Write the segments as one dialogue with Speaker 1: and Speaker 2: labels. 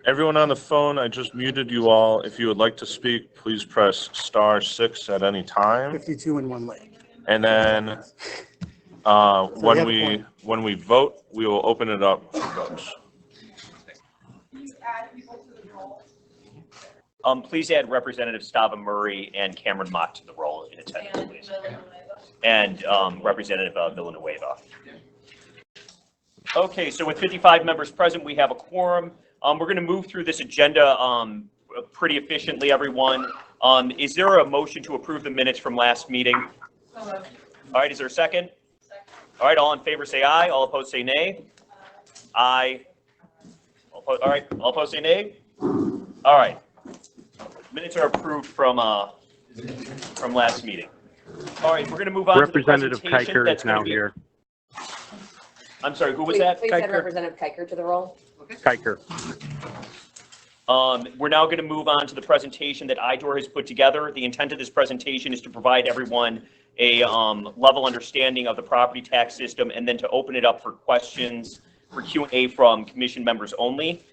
Speaker 1: Everyone on the phone, I just muted you all. If you would like to speak, please press *6 at any time.
Speaker 2: 52 and 1 late.
Speaker 1: And then when we vote, we will open it up for votes.
Speaker 3: Please add Representative Stava Murray and Cameron Mott to the roll in attendance, please. And Representative Villanueva. Okay, so with 55 members present, we have a quorum. We're going to move through this agenda pretty efficiently, everyone. Is there a motion to approve the minutes from last meeting? All right, is there a second? All right, all in favor say aye. All opposed say nay. Aye. All right, all opposed say nay. All right. Minutes are approved from last meeting. All right, we're going to move on
Speaker 4: Representative
Speaker 3: to the presentation.
Speaker 4: Kiker is now here.
Speaker 3: I'm sorry, who was that?
Speaker 5: Please add Representative Kiker to the roll.
Speaker 4: Kiker.
Speaker 3: We're now going to move on to the presentation that IDOR has put together. The intent of this presentation is to provide everyone a level understanding of the property tax system, and then to open it up for questions for Q&A from commission members only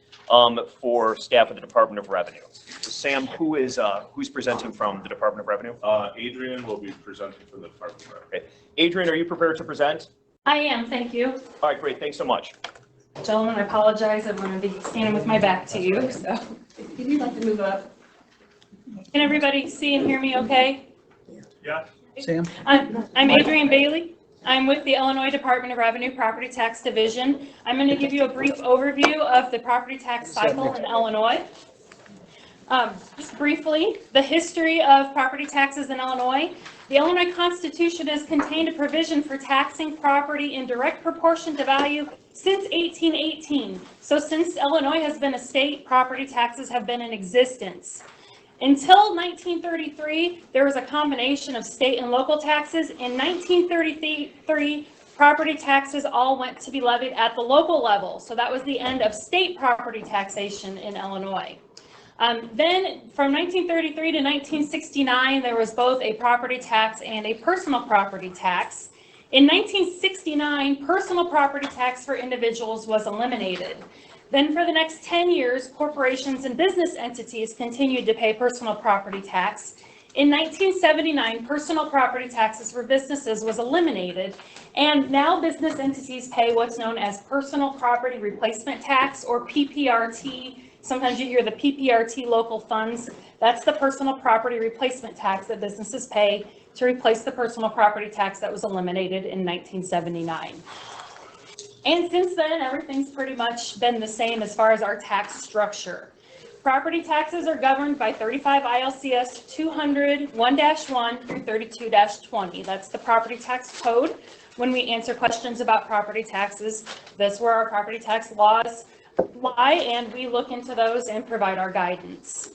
Speaker 3: for staff of the Department of Revenue. So Sam, who's presenting from the Department of Revenue?
Speaker 1: Adrienne will be presenting from the Department of Revenue.
Speaker 3: Okay. Adrienne, are you prepared to present?
Speaker 6: I am, thank you.
Speaker 3: All right, great. Thanks so much.
Speaker 6: Gentlemen, I apologize. I'm going to be standing with my back to you, so if you'd like to move up. Can everybody see and hear me okay?
Speaker 1: Yeah.
Speaker 2: Sam?
Speaker 6: I'm Adrienne Bailey. I'm with the Illinois Department of Revenue Property Tax Division. I'm going to give you a brief overview of the property tax cycle in Illinois. Just briefly, the history of property taxes in Illinois. The Illinois Constitution has contained a provision for taxing property in direct proportion to value since 1818. So since Illinois has been a state, property taxes have been in existence. Until 1933, there was a combination of state and local taxes. In 1933, property taxes all went to be levied at the local level. So that was the end of state property taxation in Illinois. Then from 1933 to 1969, there was both a property tax and a personal property tax. In 1969, personal property tax for individuals was eliminated. Then for the next 10 years, corporations and business entities continued to pay personal property tax. In 1979, personal property taxes for businesses was eliminated, and now business entities pay what's known as personal property replacement tax, or PPRT. Sometimes you hear the PPRT local funds. That's the personal property replacement tax that businesses pay to replace the personal property tax that was eliminated in 1979. And since then, everything's pretty much been the same as far as our tax structure. Property taxes are governed by 35 ILCS 200-1-1 through 32-20. That's the property tax code. When we answer questions about property taxes, that's where our property tax laws lie, and we look into those and provide our guidance.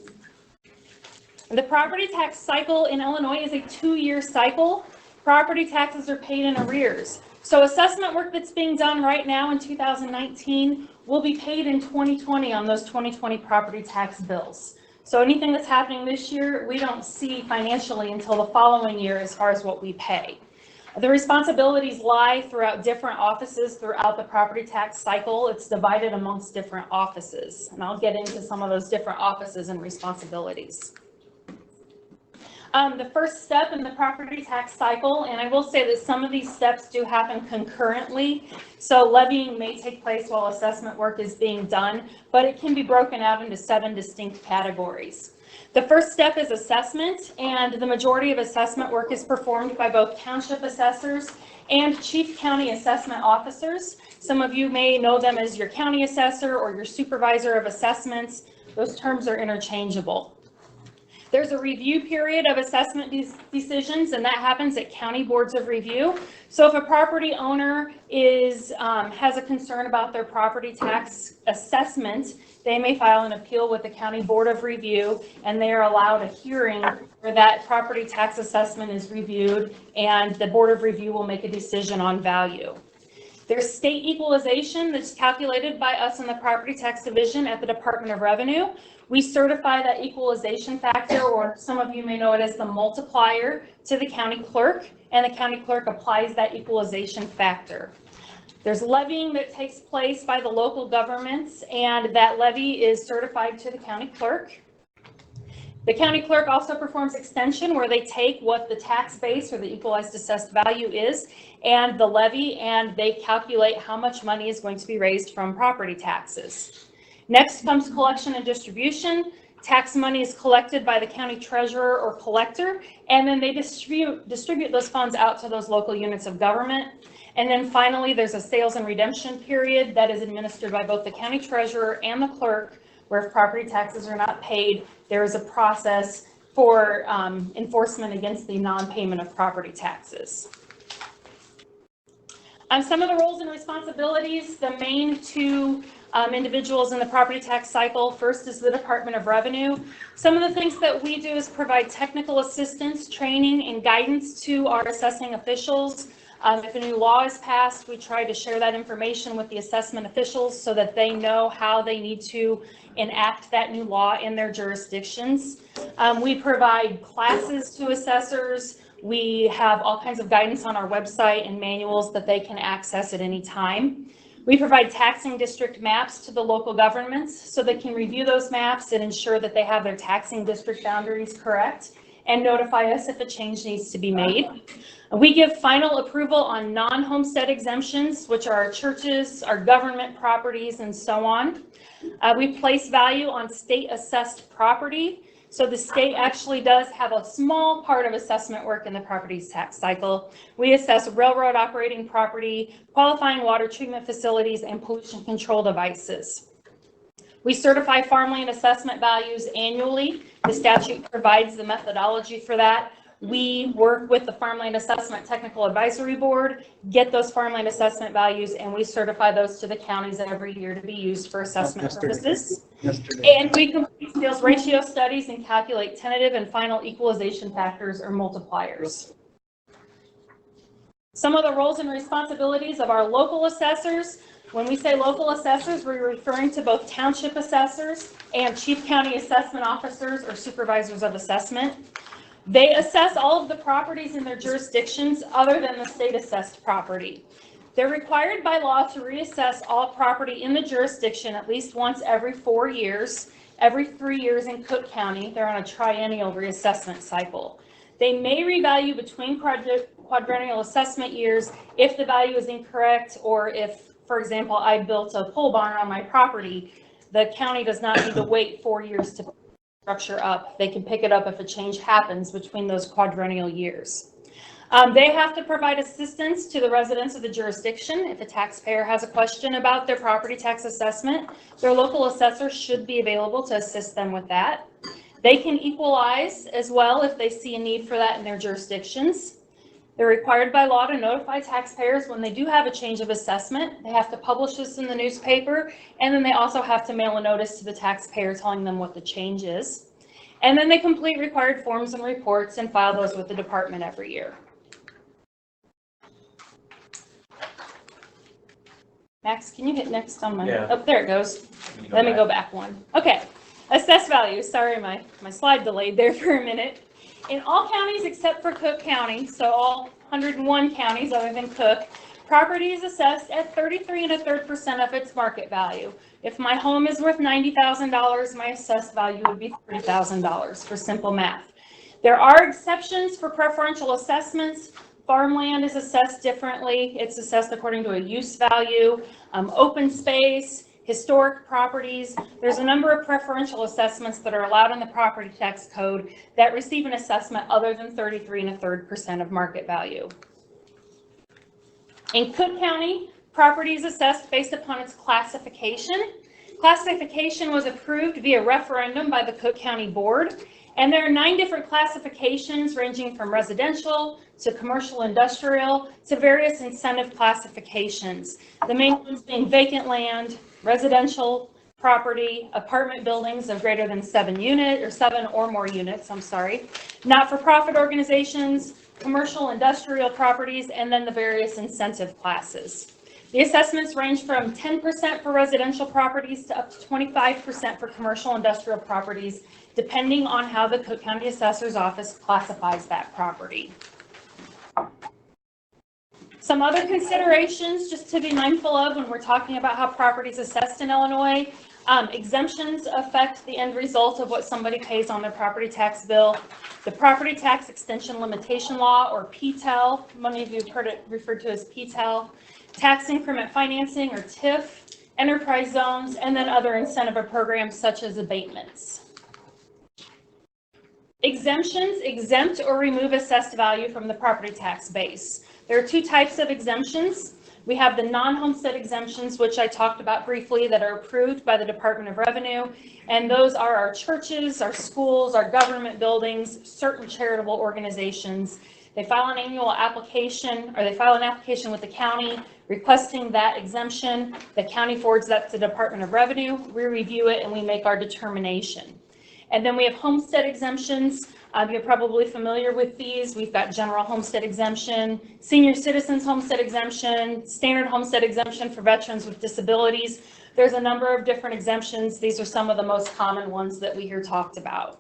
Speaker 6: The property tax cycle in Illinois is a 2-year cycle. Property taxes are paid in arrears. So assessment work that's being done right now in 2019 will be paid in 2020 on those 2020 property tax bills. So anything that's happening this year, we don't see financially until the following year as far as what we pay. The responsibilities lie throughout different offices throughout the property tax cycle. It's divided amongst different offices, and I'll get into some of those different offices and responsibilities. The first step in the property tax cycle, and I will say that some of these steps do happen concurrently, so levying may take place while assessment work is being done, but it can be broken out into 7 distinct categories. The first step is assessment, and the majority of assessment work is performed by both township assessors and chief county assessment officers. Some of you may know them as your county assessor or your supervisor of assessments. Those terms are interchangeable. There's a review period of assessment decisions, and that happens at county boards of review. So if a property owner has a concern about their property tax assessment, they may file an appeal with the county board of review, and they are allowed a hearing where that property tax assessment is reviewed, and the board of review will make a decision on value. There's state equalization that's calculated by us in the property tax division at the Department of Revenue. We certify that equalization factor, or some of you may know it as the multiplier, to the county clerk, and the county clerk applies that equalization factor. There's levying that takes place by the local governments, and that levy is certified to the county clerk. The county clerk also performs extension, where they take what the tax base or the equalized assessed value is and the levy, and they calculate how much money is going to be raised from property taxes. Next comes collection and distribution. Tax money is collected by the county treasurer or collector, and then they distribute those funds out to those local units of government. And then finally, there's a sales and redemption period that is administered by both the county treasurer and the clerk, where if property taxes are not paid, there is a process for enforcement against the non-payment of property taxes. Some of the roles and responsibilities, the main two individuals in the property tax cycle. First is the Department of Revenue. Some of the things that we do is provide technical assistance, training, and guidance to our assessing officials. If a new law is passed, we try to share that information with the assessment officials so that they know how they need to enact that new law in their jurisdictions. We provide classes to assessors. We have all kinds of guidance on our website and manuals that they can access at any time. We provide taxing district maps to the local governments so they can review those maps and ensure that they have their taxing district boundaries correct and notify us if a change needs to be made. We give final approval on non-homestead exemptions, which are our churches, our government properties, and so on. We place value on state assessed property. So the state actually does have a small part of assessment work in the property tax cycle. We assess railroad operating property, qualifying water treatment facilities, and pollution control devices. We certify farmland assessment values annually. The statute provides the methodology for that. We work with the Farmland Assessment Technical Advisory Board, get those farmland assessment values, and we certify those to the counties every year to be used for assessment purposes. And we complete sales ratio studies and calculate tentative and final equalization factors or multipliers. Some of the roles and responsibilities of our local assessors. When we say local assessors, we're referring to both township assessors and chief county assessment officers or supervisors of assessment. They assess all of the properties in their jurisdictions other than the state assessed property. They're required by law to reassess all property in the jurisdiction at least once every 4 years. Every 3 years in Cook County, they're on a triennial reassessment cycle. They may revalue between quadrennial assessment years if the value is incorrect, or if, for example, I built a pole barn on my property, the county does not need to wait 4 years to structure up. They can pick it up if a change happens between those quadrennial years. They have to provide assistance to the residents of the jurisdiction. If a taxpayer has a question about their property tax assessment, their local assessor should be available to assist them with that. They can equalize as well if they see a need for that in their jurisdictions. They're required by law to notify taxpayers when they do have a change of assessment. They have to publish this in the newspaper, and then they also have to mail a notice to the taxpayer telling them what the change is. And then they complete required forms and reports and file those with the department every year. Max, can you hit next on my,
Speaker 3: Yeah.
Speaker 6: Oh, there it goes. Let me go back one. Okay, assessed value. Sorry, my slide delayed there for a minute. In all counties except for Cook County, so all 101 counties other than Cook, property is assessed at 33 1/3% of its market value. If my home is worth $90,000, my assessed value would be $30,000 for simple math. There are exceptions for preferential assessments. Farmland is assessed differently. It's assessed according to a use value. Open space, historic properties. There's a number of preferential assessments that are allowed in the property tax code that receive an assessment other than 33 1/3% of market value. In Cook County, property is assessed based upon its classification. Classification was approved via referendum by the Cook County Board, and there are 9 different classifications ranging from residential to commercial industrial to various incentive classifications. The main ones being vacant land, residential property, apartment buildings of greater than 7 or more units, not-for-profit organizations, commercial industrial properties, and then the various incentive classes. The assessments range from 10% for residential properties to up to 25% for commercial industrial properties, depending on how the Cook County Assessor's Office classifies that property. Some other considerations just to be mindful of when we're talking about how property is assessed in Illinois. Exemptions affect the end result of what somebody pays on their property tax bill. The Property Tax Extension Limitation Law, or Ptl, many of you have heard it referred to as Ptl, tax increment financing, or TIF, enterprise zones, and then other incentive programs such as abatements. Exemptions exempt or remove assessed value from the property tax base. There are two types of exemptions. We have the non-homestead exemptions, which I talked about briefly, that are approved by the Department of Revenue. And those are our churches, our schools, our government buildings, certain charitable organizations. They file an annual application, or they file an application with the county requesting that exemption. The county forwards that to the Department of Revenue. We review it and we make our determination. And then we have homestead exemptions. You're probably familiar with these. We've got general homestead exemption, senior citizens homestead exemption, standard homestead exemption for veterans with disabilities. There's a number of different exemptions. These are some of the most common ones that we hear talked about.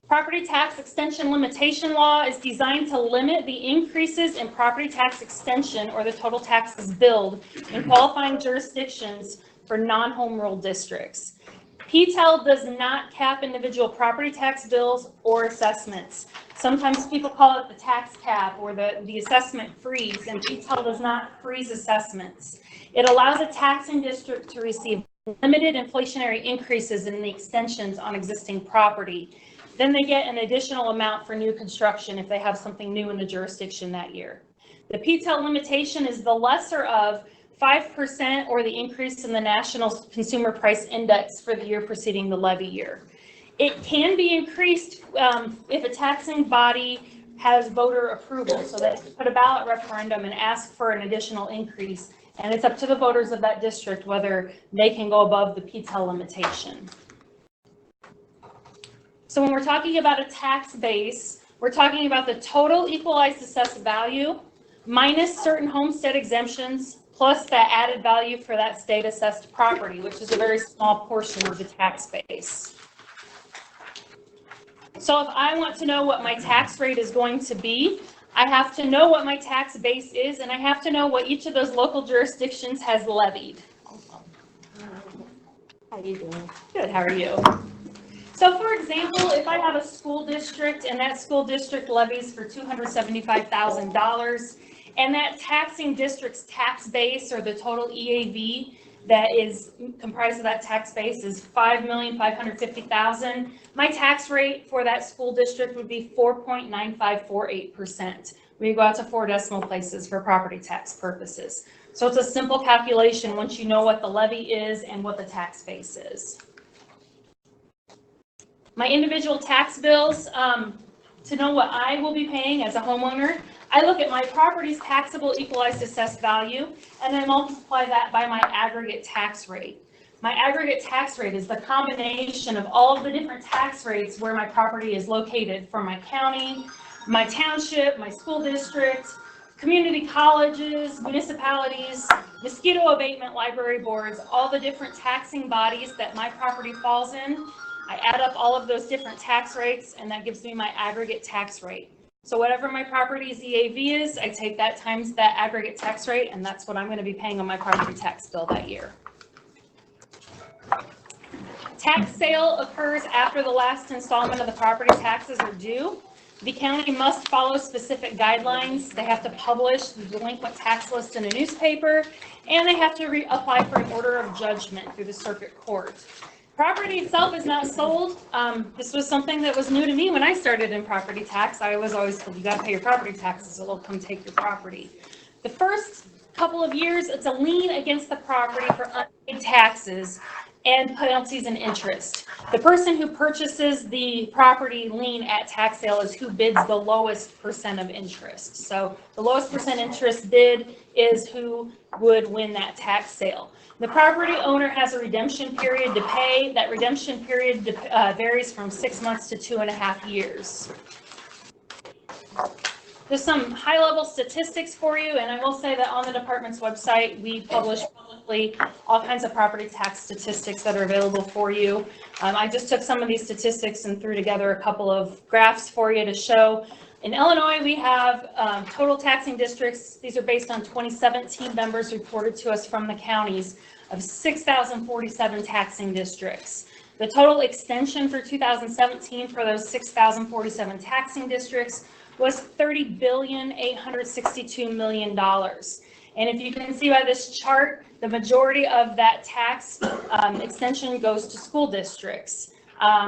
Speaker 6: Property Tax Extension Limitation Law is designed to limit the increases in property tax extension, or the total taxes billed, in qualifying jurisdictions for non-home rule districts. Ptl does not cap individual property tax bills or assessments. Sometimes people call it the tax cap or the assessment freeze, and Ptl does not freeze assessments. It allows a taxing district to receive limited inflationary increases in the extensions on existing property. Then they get an additional amount for new construction if they have something new in the jurisdiction that year. The Ptl limitation is the lesser of 5% or the increase in the National Consumer Price Index for the year preceding the levy year. It can be increased if a taxing body has voter approval, so that they put a ballot referendum and ask for an additional increase. And it's up to the voters of that district whether they can go above the Ptl limitation. So when we're talking about a tax base, we're talking about the total equalized assessed value minus certain homestead exemptions, plus that added value for that state assessed property, which is a very small portion of the tax base. So if I want to know what my tax rate is going to be, I have to know what my tax base is, and I have to know what each of those local jurisdictions has levied.
Speaker 5: How are you doing?
Speaker 6: Good, how are you? So for example, if I have a school district and that school district levies for $275,000, and that taxing district's tax base, or the total EAV that is comprised of that tax base, is $5,550,000. My tax rate for that school district would be 4.9548%. We go out to 4 decimal places for property tax purposes. So it's a simple calculation once you know what the levy is and what the tax base is. My individual tax bills, to know what I will be paying as a homeowner, I look at my property's taxable equalized assessed value, and then multiply that by my aggregate tax rate. My aggregate tax rate is the combination of all of the different tax rates where my property is located, for my county, my township, my school district, community colleges, municipalities, mosquito abatement library boards, all the different taxing bodies that my property falls in. I add up all of those different tax rates, and that gives me my aggregate tax rate. So whatever my property's EAV is, I take that times that aggregate tax rate, and that's what I'm going to be paying on my property tax bill that year. Tax sale occurs after the last installment of the property taxes are due. The county must follow specific guidelines. They have to publish the delinquent tax list in a newspaper, and they have to apply for an order of judgment through the circuit court. Property itself is not sold. This was something that was new to me when I started in property tax. I was always told you got to pay your property taxes, or they'll come take your property. The first couple of years, it's a lien against the property for unpaid taxes and penalties and interest. The person who purchases the property lien at tax sale is who bids the lowest percent of interest. So the lowest percent interest bid is who would win that tax sale. The property owner has a redemption period to pay. That redemption period varies from 6 months to 2.5 years. There's some high-level statistics for you, and I will say that on the department's website, we publish publicly all kinds of property tax statistics that are available for you. I just took some of these statistics and threw together a couple of graphs for you to show In Illinois, we have total taxing districts. These are based on 2017 numbers reported to us from the counties of 6,047 taxing districts. The total extension for 2017 for those 6,047 taxing districts was $30,862,000,000. And if you can see by this chart, the majority of that tax extension goes to school districts.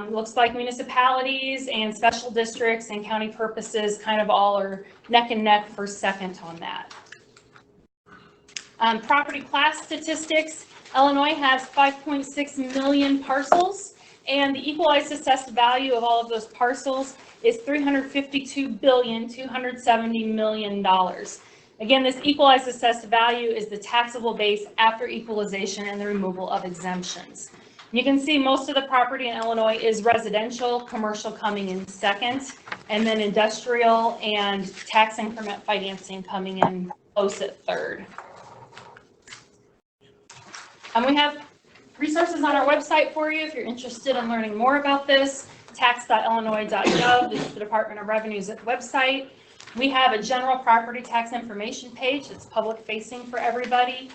Speaker 6: Looks like municipalities and special districts and county purposes kind of all are neck and neck for second on that. Property class statistics, Illinois has 5.6 million parcels, and the equalized assessed value of all of those parcels is $352,270,000,000. Again, this equalized assessed value is the taxable base after equalization and the removal of exemptions. You can see most of the property in Illinois is residential, commercial coming in second, and then industrial and tax increment financing coming in close at third. And we have resources on our website for you if you're interested in learning more about this. Tax.illinois.gov is the Department of Revenue's website. We have a general property tax information page that's public facing for everybody.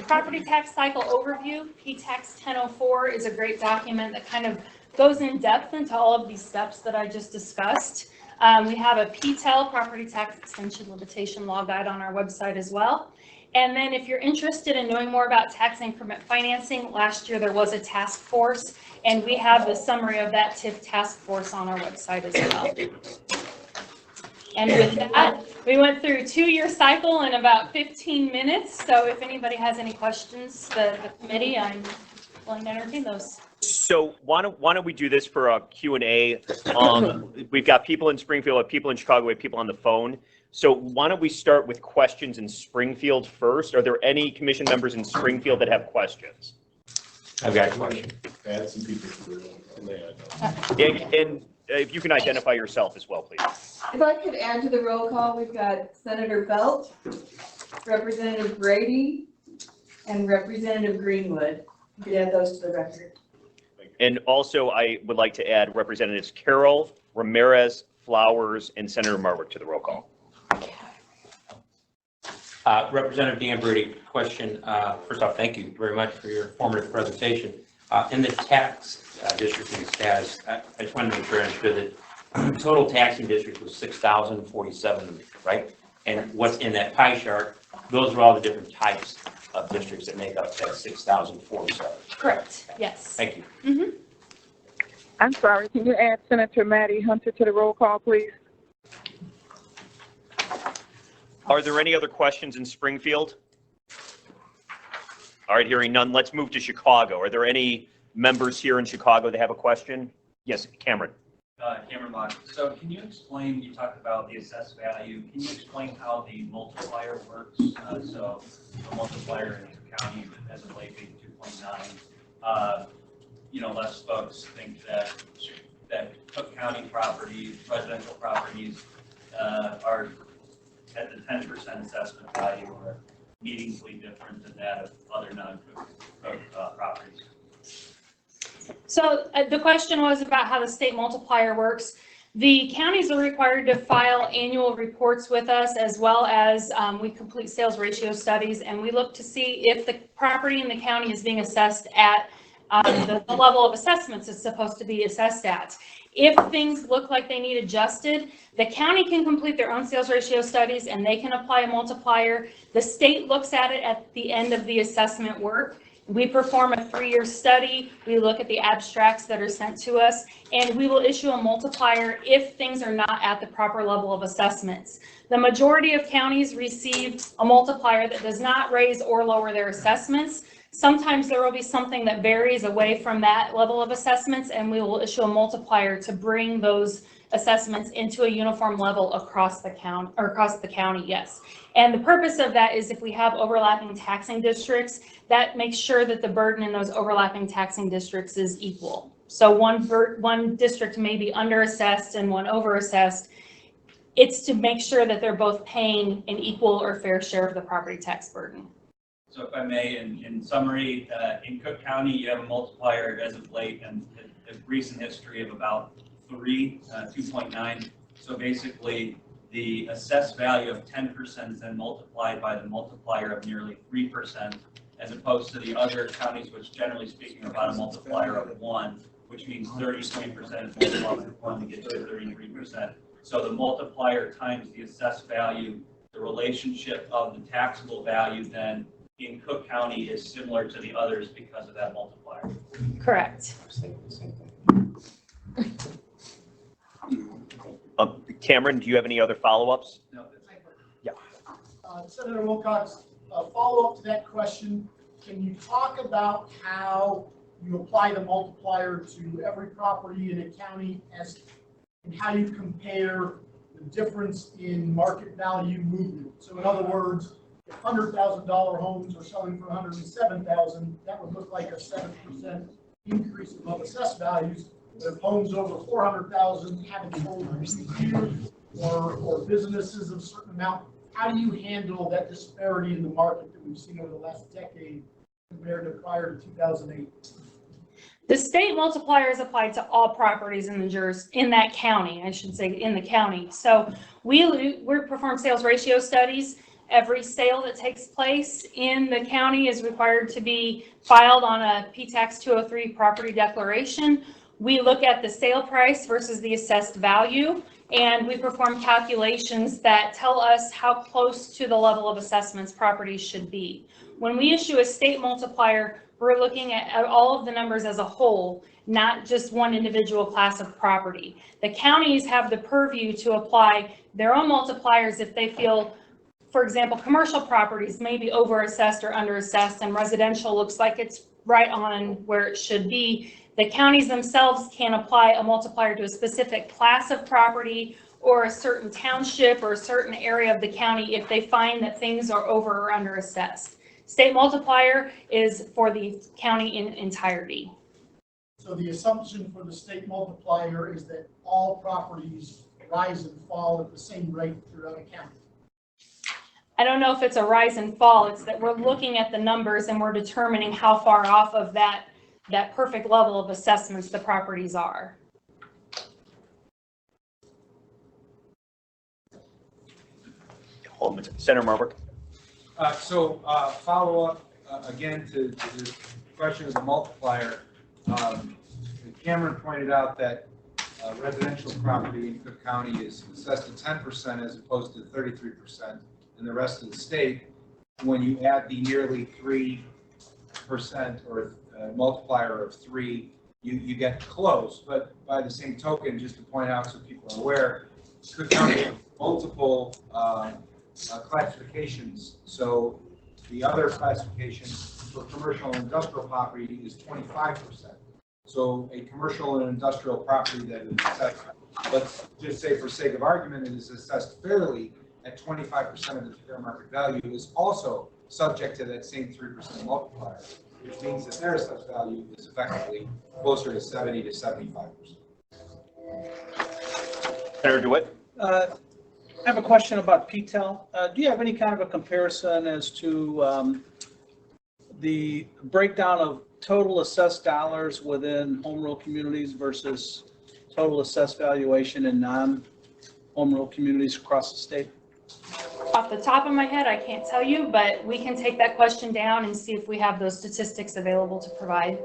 Speaker 6: Property tax cycle overview, PTAX 1004 is a great document that kind of goes in depth into all of these steps that I just discussed. We have a Ptl Property Tax Extension Limitation Law Guide on our website as well. And then if you're interested in knowing more about tax increment financing, last year there was a task force, and we have the summary of that TIF task force on our website as well. And with that, we went through a 2-year cycle in about 15 minutes. So if anybody has any questions, the committee, I'm willing to entertain those.
Speaker 3: So why don't we do this for a Q&A? We've got people in Springfield, we have people in Chicago, we have people on the phone. So why don't we start with questions in Springfield first? Are there any commission members in Springfield that have questions?
Speaker 2: I've got a question.
Speaker 1: Add some people to the room.
Speaker 3: And if you can identify yourself as well, please.
Speaker 4: If I could add to the roll call, we've got Senator Belt, Representative Brady, and Representative Greenwood. You could add those to the record.
Speaker 3: And also, I would like to add Representatives Carroll, Ramirez, Flowers, and Senator Marwick to the roll call.
Speaker 2: Representative Dan Brady, question. First off, thank you very much for your informative presentation. In the tax districting status, I just wanted to make sure I understood that total taxing district was 6,047, right? And what's in that pie chart, those are all the different types of districts that make up that 6,047.
Speaker 6: Correct. Yes.
Speaker 2: Thank you.
Speaker 6: Mm-hmm.
Speaker 7: I'm sorry, can you add Senator Maddie Hunter to the roll call, please?
Speaker 3: Are there any other questions in Springfield? All right, hearing none, let's move to Chicago. Are there any members here in Chicago that have a question? Yes, Cameron.
Speaker 8: Cameron Mock. So can you explain, you talked about the assessed value, can you explain how the multiplier works? So the multiplier in Cook County as of late being 2.9. Less folks think that Cook County properties, residential properties are at the 10% assessment value or meaningfully different than that of other non-Cook properties.
Speaker 6: So the question was about how the state multiplier works. The counties are required to file annual reports with us, as well as we complete sales ratio studies, and we look to see if the property in the county is being assessed at the level of assessments it's supposed to be assessed at. If things look like they need adjusted, the county can complete their own sales ratio studies and they can apply a multiplier. The state looks at it at the end of the assessment work. We perform a 3-year study. We look at the abstracts that are sent to us, and we will issue a multiplier if things are not at the proper level of assessments. The majority of counties receive a multiplier that does not raise or lower their assessments. Sometimes there will be something that varies away from that level of assessments, and we will issue a multiplier to bring those assessments into a uniform level across the county, yes. And the purpose of that is if we have overlapping taxing districts, that makes sure that the burden in those overlapping taxing districts is equal. So one district may be underassessed and one overassessed. It's to make sure that they're both paying an equal or fair share of the property tax burden.
Speaker 8: So if I may, in summary, in Cook County, you have a multiplier as of late and a recent history of about 2.9. So basically, the assessed value of 10% is then multiplied by the multiplier of nearly 3%, as opposed to the other counties, which generally speaking are about a multiplier of 1, which means 33% is more than 1 to get to 33%. So the multiplier times the assessed value, the relationship of the taxable value then in Cook County is similar to the others because of that multiplier.
Speaker 6: Correct.
Speaker 3: Cameron, do you have any other follow-ups?
Speaker 8: No,
Speaker 3: Yeah.
Speaker 9: Senator Wilcox, follow up to that question. Can you talk about how you apply the multiplier to every property in a county and how you compare the difference in market value movement? So in other words, if $100,000 homes are selling for $107,000, that would look like a 7% increase above assessed values. But if homes over $400,000 haven't sold in recent years, or businesses of a certain amount, how do you handle that disparity in the market that we've seen over the last decade compared to prior to 2008?
Speaker 6: The state multiplier is applied to all properties in that county, I should say, in the county. So we perform sales ratio studies. Every sale that takes place in the county is required to be filed on a P-Tax 203 property declaration. We look at the sale price versus the assessed value, and we perform calculations that tell us how close to the level of assessments properties should be. When we issue a state multiplier, we're looking at all of the numbers as a whole, not just one individual class of property. The counties have the purview to apply their own multipliers if they feel, for example, commercial properties may be overassessed or underassessed, and residential looks like it's right on where it should be. The counties themselves can apply a multiplier to a specific class of property or a certain township or a certain area of the county if they find that things are over or underassessed. State multiplier is for the county in entirety.
Speaker 9: So the assumption for the state multiplier is that all properties rise and fall at the same rate throughout a county.
Speaker 6: I don't know if it's a rise and fall. It's that we're looking at the numbers and we're determining how far off of that perfect level of assessments the properties are.
Speaker 3: Senator Marburg.
Speaker 10: Follow up again to the question of the multiplier. Cameron pointed out that residential property in Cook County is assessed at 10% as opposed to 33% in the rest of the state. When you add the nearly 3% or multiplier of 3, you get close. But by the same token, just to point out so people are aware, Cook County has multiple classifications. So the other classification for commercial and industrial property is 25%. So a commercial and industrial property that is assessed, let's just say for sake of argument, it is assessed fairly at 25% of the fair market value, is also subject to that same 3% multiplier, which means that their assessed value is effectively closer to 70 to 75%.
Speaker 3: Senator DeWitt.
Speaker 11: I have a question about Ptl. Do you have any kind of a comparison as to the breakdown of total assessed dollars within home rule communities versus total assessed valuation in non-home rule communities across the state?
Speaker 6: Off the top of my head, I can't tell you, but we can take that question down and see if we have those statistics available to provide.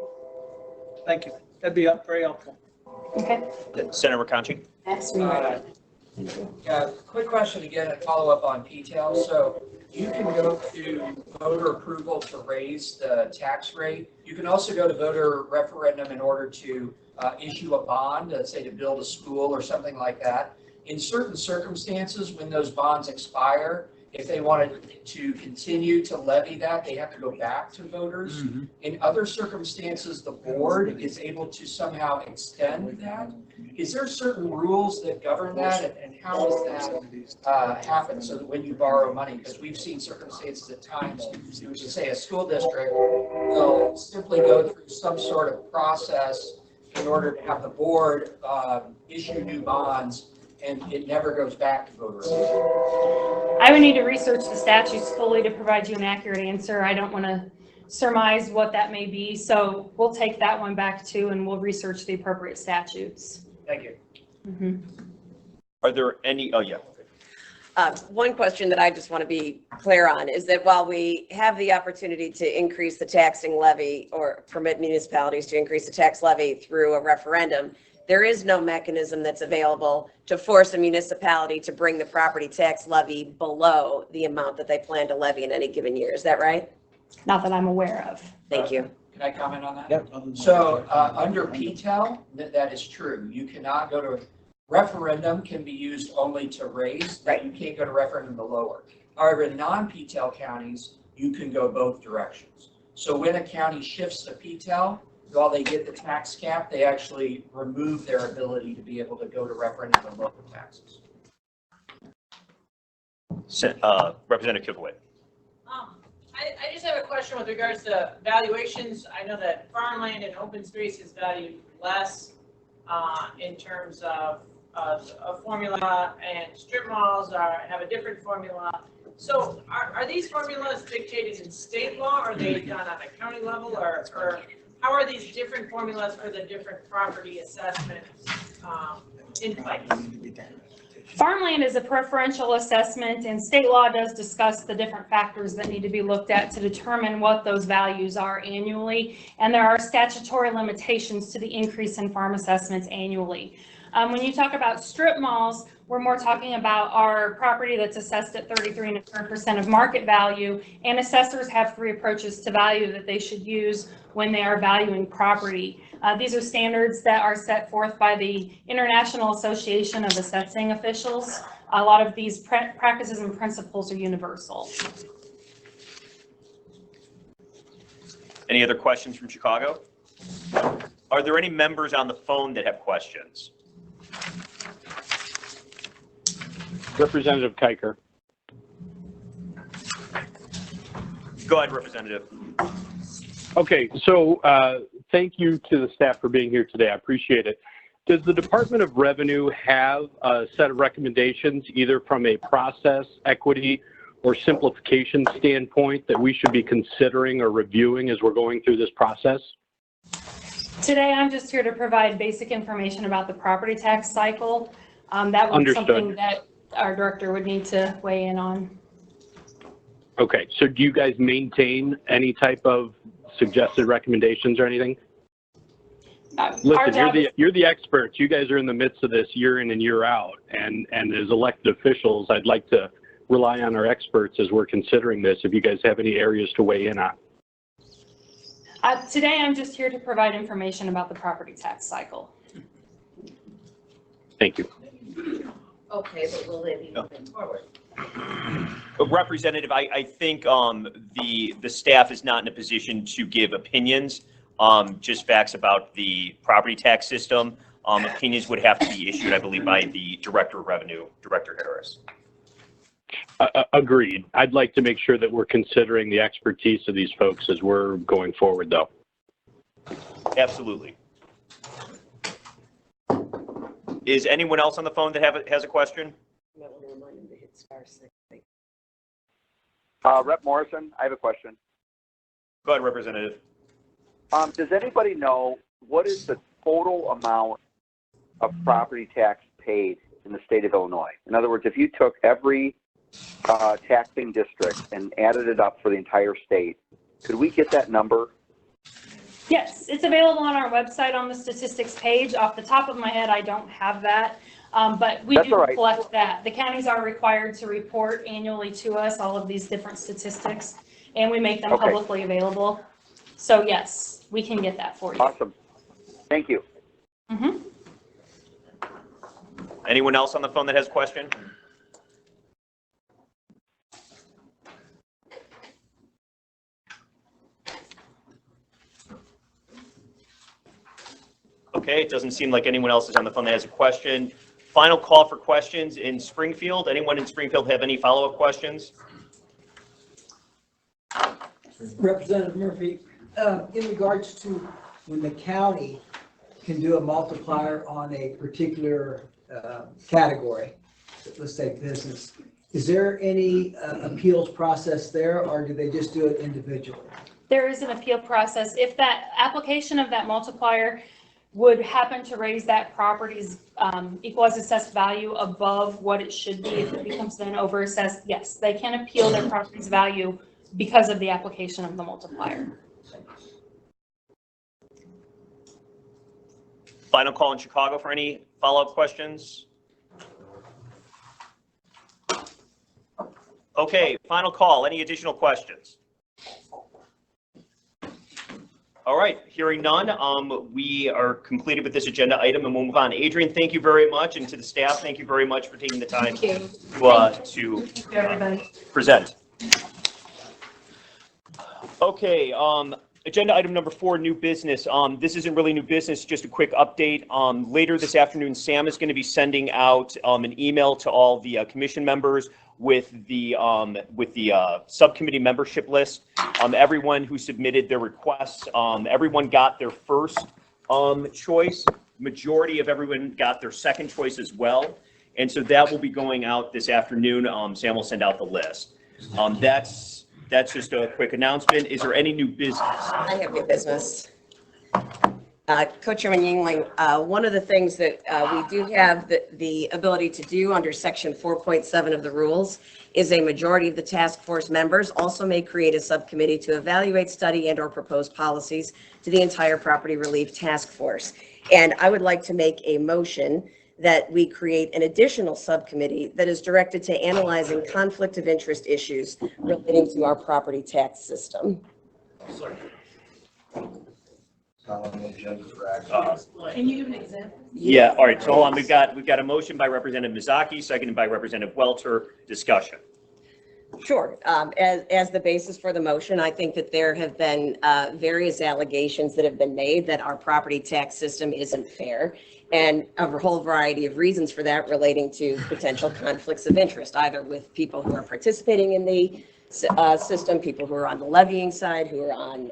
Speaker 11: Thank you. That'd be very helpful.
Speaker 6: Okay.
Speaker 3: Senator Conchi.
Speaker 12: Yeah, quick question again, a follow up on Ptl. So you can go to voter approval to raise the tax rate. You can also go to voter referendum in order to issue a bond, let's say to build a school or something like that. In certain circumstances, when those bonds expire, if they wanted to continue to levy that, they have to go back to voters. Mm-hmm. In other circumstances, the board is able to somehow extend that. Is there certain rules that govern that, and how does that happen so that when you borrow money, because we've seen circumstances at times, you would say a school district will simply go through some sort of process in order to have the board issue new bonds, and it never goes back to voters.
Speaker 6: I would need to research the statutes fully to provide you an accurate answer. I don't want to surmise what that may be, so we'll take that one back too, and we'll research the appropriate statutes.
Speaker 12: Thank you.
Speaker 6: Mm-hmm.
Speaker 3: Are there any, oh yeah.
Speaker 5: One question that I just want to be clear on is that while we have the opportunity to increase the taxing levy or permit municipalities to increase the tax levy through a referendum, there is no mechanism that's available to force a municipality to bring the property tax levy below the amount that they plan to levy in any given year. Is that right?
Speaker 6: Not that I'm aware of.
Speaker 5: Thank you.
Speaker 12: Can I comment on that?
Speaker 11: Yep.
Speaker 12: So under Ptl, that is true. You cannot go to, referendum can be used only to raise,
Speaker 5: Right.
Speaker 12: you can't go to referendum to lower. However, in non-Ptl counties, you can go both directions. So when a county shifts to Ptl, while they get the tax cap, they actually remove their ability to be able to go to referendum to lower taxes.
Speaker 3: Representative Kivowit.
Speaker 13: I just have a question with regards to valuations. I know that farmland and open space is valued less in terms of formula, and strip malls have a different formula. So are these formulas dictated in state law, or are they done on a county level, or how are these different formulas for the different property assessments in place?
Speaker 6: Farmland is a preferential assessment, and state law does discuss the different factors that need to be looked at to determine what those values are annually. And there are statutory limitations to the increase in farm assessments annually. When you talk about strip malls, we're more talking about our property that's assessed at 33.25% of market value, and assessors have three approaches to value that they should use when they are valuing property. These are standards that are set forth by the International Association of Assessing Officials. A lot of these practices and principles are universal.
Speaker 3: Any other questions from Chicago? Are there any members on the phone that have questions?
Speaker 14: Representative Kiker.
Speaker 3: Go ahead, Representative.
Speaker 14: Okay, so thank you to the staff for being here today. I appreciate it. Does the Department of Revenue have a set of recommendations, either from a process, equity, or simplification standpoint that we should be considering or reviewing as we're going through this process?
Speaker 6: Today, I'm just here to provide basic information about the property tax cycle. That would be
Speaker 14: Understood.
Speaker 6: something that our director would need to weigh in on.
Speaker 14: Okay, so do you guys maintain any type of suggested recommendations or anything? Listen, you're the experts. You guys are in the midst of this year in and year out. And as elected officials, I'd like to rely on our experts as we're considering this, if you guys have any areas to weigh in on.
Speaker 6: Today, I'm just here to provide information about the property tax cycle.
Speaker 14: Thank you.
Speaker 5: Okay, but will they be moving forward?
Speaker 3: Representative, I think the staff is not in a position to give opinions, just facts about the property tax system. Opinions would have to be issued, I believe, by the Director of Revenue, Director Harris.
Speaker 14: Agreed. I'd like to make sure that we're considering the expertise of these folks as we're going forward, though.
Speaker 3: Absolutely. Is anyone else on the phone that has a question?
Speaker 15: Rep Morrison, I have a question.
Speaker 3: Go ahead, Representative.
Speaker 15: Does anybody know what is the total amount of property tax paid in the state of Illinois? In other words, if you took every taxing district and added it up for the entire state, could we get that number?
Speaker 6: Yes, it's available on our website on the statistics page. Off the top of my head, I don't have that, but we do collect that. The counties are required to report annually to us all of these different statistics, and we make them publicly available. So yes, we can get that for you.
Speaker 15: Awesome. Thank you.
Speaker 6: Mm-hmm.
Speaker 3: Anyone else on the phone that has a question? Okay, it doesn't seem like anyone else is on the phone that has a question. Final call for questions in Springfield. Anyone in Springfield have any follow-up questions?
Speaker 16: Representative Murphy, in regards to when the county can do a multiplier on a particular category, let's say business, is there any appeals process there, or do they just do it individually?
Speaker 6: There is an appeal process. If that application of that multiplier would happen to raise that property's equalized assessed value above what it should be if it becomes then overassessed, yes, they can appeal their property's value because of the application of the multiplier.
Speaker 3: Final call in Chicago for any follow-up questions? Okay, final call. Any additional questions? All right, hearing none, we are completed with this agenda item and we'll move on. Adrienne, thank you very much, and to the staff, thank you very much for taking the time to present. Okay, agenda item number 4, new business. This isn't really new business, just a quick update. Later this afternoon, Sam is going to be sending out an email to all the commission members with the subcommittee membership list. Everyone who submitted their requests, everyone got their first choice. Majority of everyone got their second choice as well. And so that will be going out this afternoon. Sam will send out the list. That's just a quick announcement. Is there any new business?
Speaker 5: I have new business. Co-Chairman Yingling, one of the things that we do have the ability to do under Section 4.7 of the rules is a majority of the task force members also may create a subcommittee to evaluate, study, and/or propose policies to the entire property relief task force. And I would like to make a motion that we create an additional subcommittee that is directed to analyzing conflict of interest issues relating to our property tax system.
Speaker 13: Can you give an example?
Speaker 3: Yeah, all right, so hold on. We've got a motion by Representative Mizaki, seconded by Representative Welter. Discussion.
Speaker 5: Sure. As the basis for the motion, I think that there have been various allegations that have been made that our property tax system isn't fair, and a whole variety of reasons for that relating to potential conflicts of interest, either with people who are participating in the system, people who are on the levying side, who are on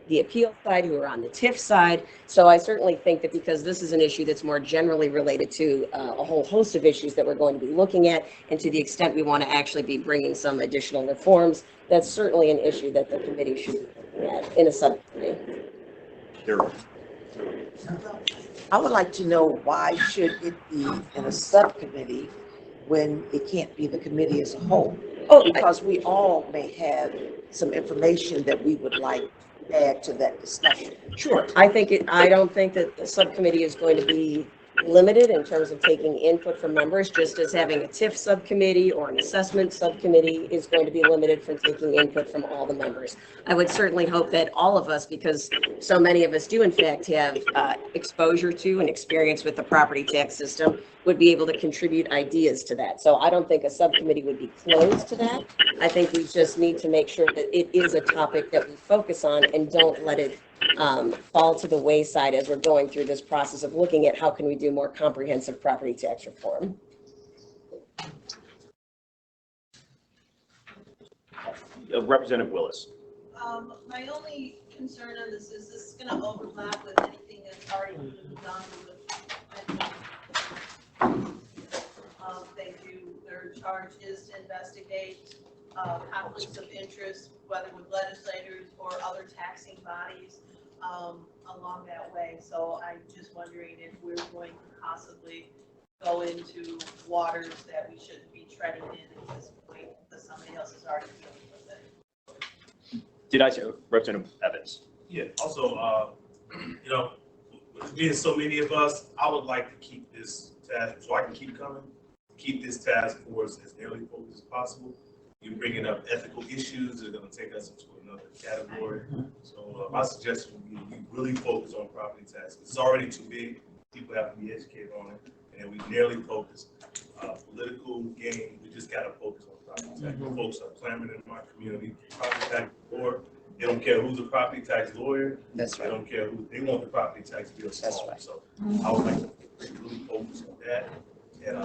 Speaker 5: the appeal side, who are on the TIF side. So I certainly think that because this is an issue that's more generally related to a whole host of issues that we're going to be looking at, and to the extent we want to actually be bringing some additional reforms, that's certainly an issue that the committee should be looking at in a subcommittee.
Speaker 17: I would like to know, why should it be in a subcommittee when it can't be the committee as a whole? Because we all may have some information that we would like to add to that discussion.
Speaker 5: Sure. I don't think that the subcommittee is going to be limited in terms of taking input from members, just as having a TIF subcommittee or an assessment subcommittee is going to be limited from taking input from all the members. I would certainly hope that all of us, because so many of us do in fact have exposure to and experience with the property tax system, would be able to contribute ideas to that. So I don't think a subcommittee would be closed to that. I think we just need to make sure that it is a topic that we focus on and don't let it fall to the wayside as we're going through this process of looking at how can we do more comprehensive property tax reform.
Speaker 3: Representative Willis.
Speaker 18: My only concern on this is going to overlap with anything that's already been done with. Their charge is to investigate conflicts of interest, whether with legislators or other taxing bodies along that way. So I'm just wondering if we're going to possibly go into waters that we shouldn't be treading in at this point, because somebody else is already dealing with it.
Speaker 3: Did I say Representative Evans?
Speaker 19: Yeah, also, you know, with being so many of us, I would like to keep this task, so I can keep coming, keep this task force as nearly focused as possible. You're bringing up ethical issues that are going to take us into another category. So my suggestion would be we really focus on property tax. It's already too big. People have to be educated on it. And we narrowly focus. Political game, we just got to focus on property tax. Folks are clamoring in my community. Property tax lawyer. They don't care who's a property tax lawyer.
Speaker 5: That's right.
Speaker 19: They don't care who. They want the property tax bill solved. Right. So I would like to really focus on that. And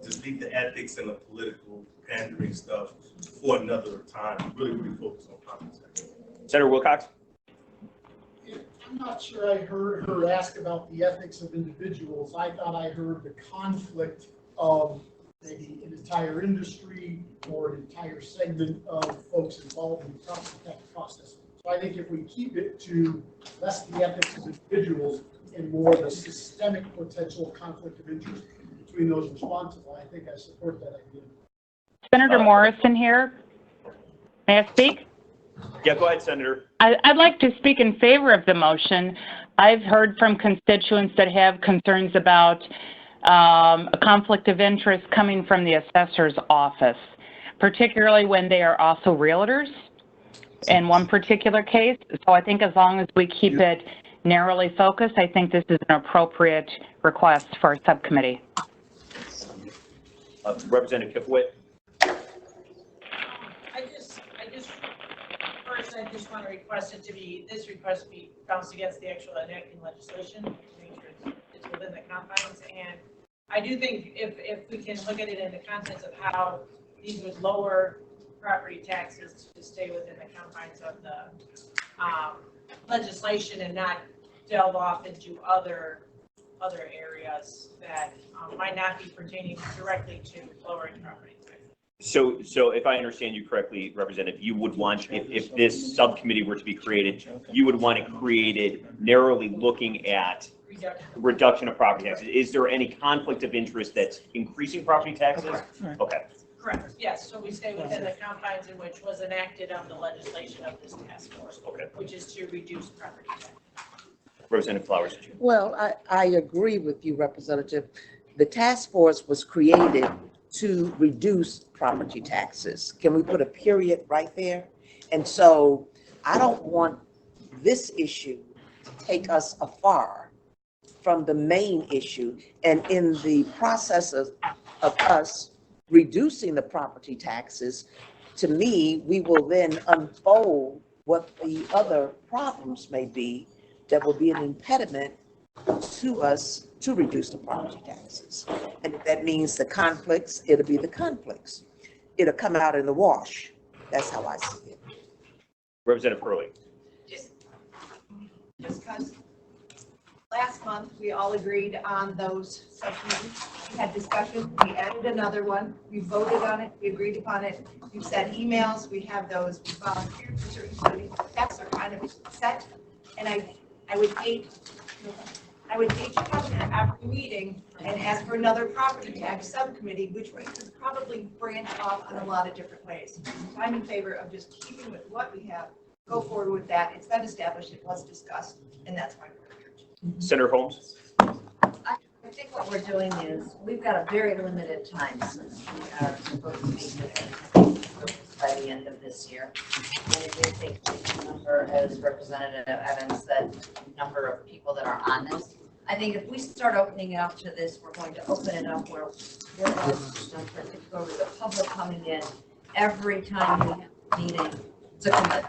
Speaker 19: just leave the ethics and the political pandering stuff for another time. Really focus on property tax.
Speaker 3: Senator Wilcox?
Speaker 9: I'm not sure I heard her ask about the ethics of individuals. I thought I heard the conflict of maybe an entire industry or an entire segment of folks involved in the property tax process. So I think if we keep it to less the ethics of individuals and more the systemic potential conflict of interest between those responsible. I think I support that idea.
Speaker 20: Senator Morrison here. May I speak?
Speaker 3: Yeah, go ahead, Senator.
Speaker 20: I'd like to speak in favor of the motion. I've heard from constituents that have concerns about a conflict of interest coming from the assessor's office, particularly when they are also realtors in one particular case. So I think as long as we keep it narrowly focused, I think this is an appropriate request for a subcommittee.
Speaker 3: Representative Kifwit.
Speaker 13: I just want to request this request be bounced against the actual enacting legislation to make sure it's within the confines. And I do think if we can look at it in the context of how these would lower property taxes to stay within the confines of the legislation and not delve off into other areas that might not be pertaining directly to lowering property taxes.
Speaker 3: So if I understand you correctly, Representative, you would want, if this subcommittee were to be created, you would want it created narrowly looking at reduction of property taxes. Is there any conflict of interest that's increasing property taxes? Okay.
Speaker 13: Correct, yes, so we stay within the confines in which was enacted on the legislation of this task force, which is to reduce property tax.
Speaker 3: Representative Flowers.
Speaker 17: Well, I agree with you, Representative. The task force was created to reduce property taxes. Can we put a period right there? And so I don't want this issue to take us afar from the main issue. And in the process of us reducing the property taxes, to me, we will then unfold what the other problems may be that will be an impediment to us to reduce the property taxes. And if that means the conflicts, it'll be the conflicts. It'll come out in the wash. That's how I see it.
Speaker 3: Representative Hurley.
Speaker 18: Just because last month we all agreed on those subcommittees. We had discussion, we added another one, we voted on it, we agreed upon it. We've sent emails, we have those, we volunteered for certain committees. That's our kind of set. And I would hate to come to every meeting and ask for another property tax subcommittee, which we could probably branch off in a lot of different ways. So I'm in favor of just keeping with what we have, go forward with that. It's been established, it was discussed, and that's why we're here.
Speaker 3: Senator Holmes.
Speaker 21: I think what we're doing is, we've got a very limited time since we are supposed to be there by the end of this year. And I do think the number, as Representative Evans said, the number of people that are on this. I think if we start opening it up to this, we're going to open it up where we're going to particularly the public coming in every time we have a meeting to complain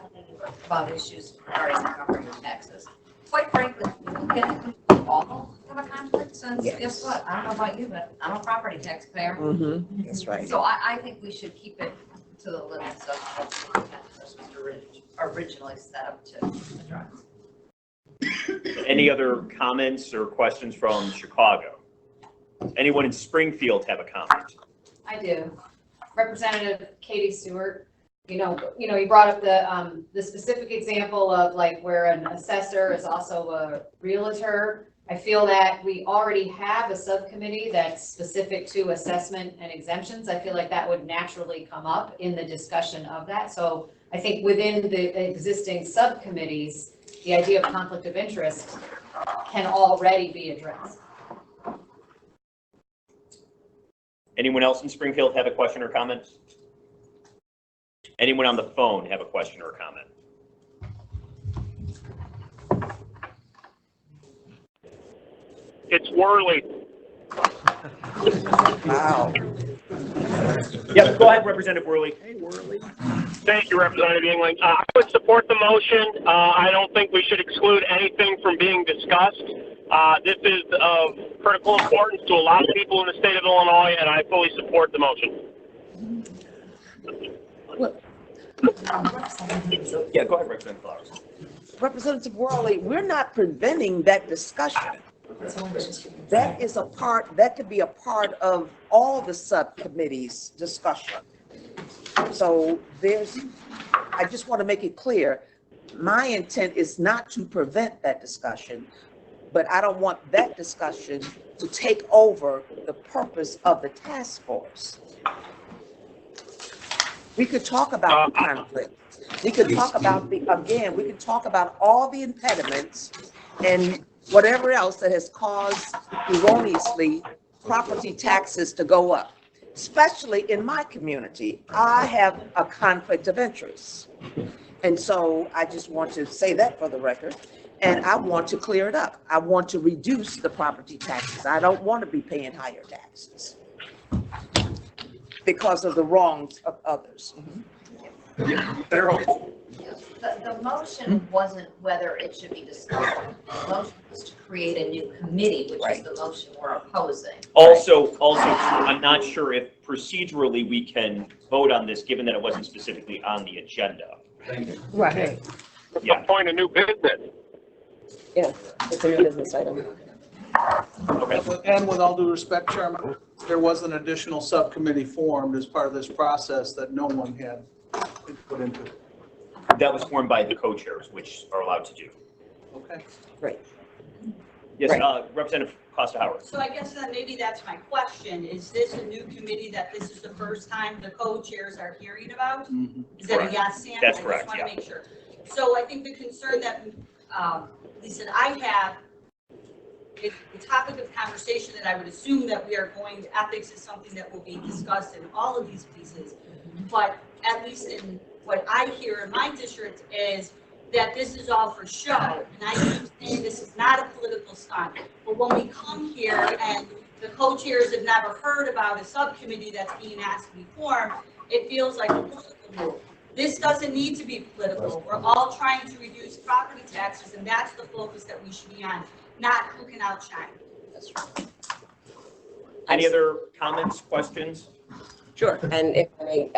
Speaker 21: about issues regarding the property taxes. Quite frankly, we don't get to all have a conflict since, guess what? I don't know about you, but I'm a property taxpayer.
Speaker 17: Mm-hmm. That's right.
Speaker 21: So I think we should keep it to the limits of what this was originally set up to address.
Speaker 3: Any other comments or questions from Chicago? Anyone in Springfield have a comment?
Speaker 22: I do. Representative Katie Stewart, you brought up the specific example of like where an assessor is also a realtor. I feel that we already have a subcommittee that's specific to assessment and exemptions. I feel like that would naturally come up in the discussion of that. So I think within the existing subcommittees, the idea of conflict of interest can already be addressed.
Speaker 3: Anyone else in Springfield have a question or comment? Anyone on the phone have a question or a comment?
Speaker 14: It's Worley.
Speaker 17: Wow.
Speaker 3: Yep, go ahead, Representative Worley.
Speaker 17: Hey, Worley.
Speaker 14: Thank you, Representative England. I would support the motion. I don't think we should exclude anything from being discussed. This is of critical importance to a lot of people in the state of Illinois, and I fully support the motion.
Speaker 3: Yeah, go ahead, Representative Flowers.
Speaker 17: Representative Worley, we're not preventing that discussion. That is a part, that could be a part of all the subcommittees' discussion. So I just want to make it clear, my intent is not to prevent that discussion, but I don't want that discussion to take over the purpose of the task force. We could talk about the conflict. We could talk about we could talk about all the impediments and whatever else that has caused erroneously property taxes to go up. Especially in my community, I have a conflict of interest. And so I just want to say that for the record. And I want to clear it up. I want to reduce the property taxes. I don't want to be paying higher taxes because of the wrongs of others.
Speaker 21: The motion wasn't whether it should be discussed. The motion was to create a new committee, which is the motion we're opposing.
Speaker 3: Also, I'm not sure if procedurally we can vote on this, given that it wasn't specifically on the agenda.
Speaker 17: Right.
Speaker 3: Yeah.
Speaker 14: Point of new business.
Speaker 5: Yeah, it's a new business item.
Speaker 3: Okay.
Speaker 11: And with all due respect, Chairman, there was an additional subcommittee formed as part of this process that no one had put into.
Speaker 3: That was formed by the co-chairs, which are allowed to do.
Speaker 11: Okay.
Speaker 5: Right.
Speaker 3: Yes,
Speaker 5: Right.
Speaker 3: Representative Costa Howard.
Speaker 18: So I guess then maybe that's my question. Is this a new committee that this is the first time the co-chairs are hearing about? Is that a yes, Sam?
Speaker 3: That's correct,
Speaker 18: I
Speaker 3: yeah.
Speaker 18: just want to make sure. So I think the concern that, Lisa and I have, is the topic of conversation that I would assume that we are going to, ethics is something that will be discussed in all of these pieces. But at least in what I hear in my district is that this is all for show. And I keep saying this is not a political stunt. But when we come here and the co-chairs have never heard about a subcommittee that's being asked to be formed, it feels like a political move. This doesn't need to be political. We're all trying to reduce property taxes, and that's the focus that we should be on, not who can outshine.
Speaker 5: That's right.
Speaker 3: Any other comments, questions?
Speaker 5: Sure. And if I may,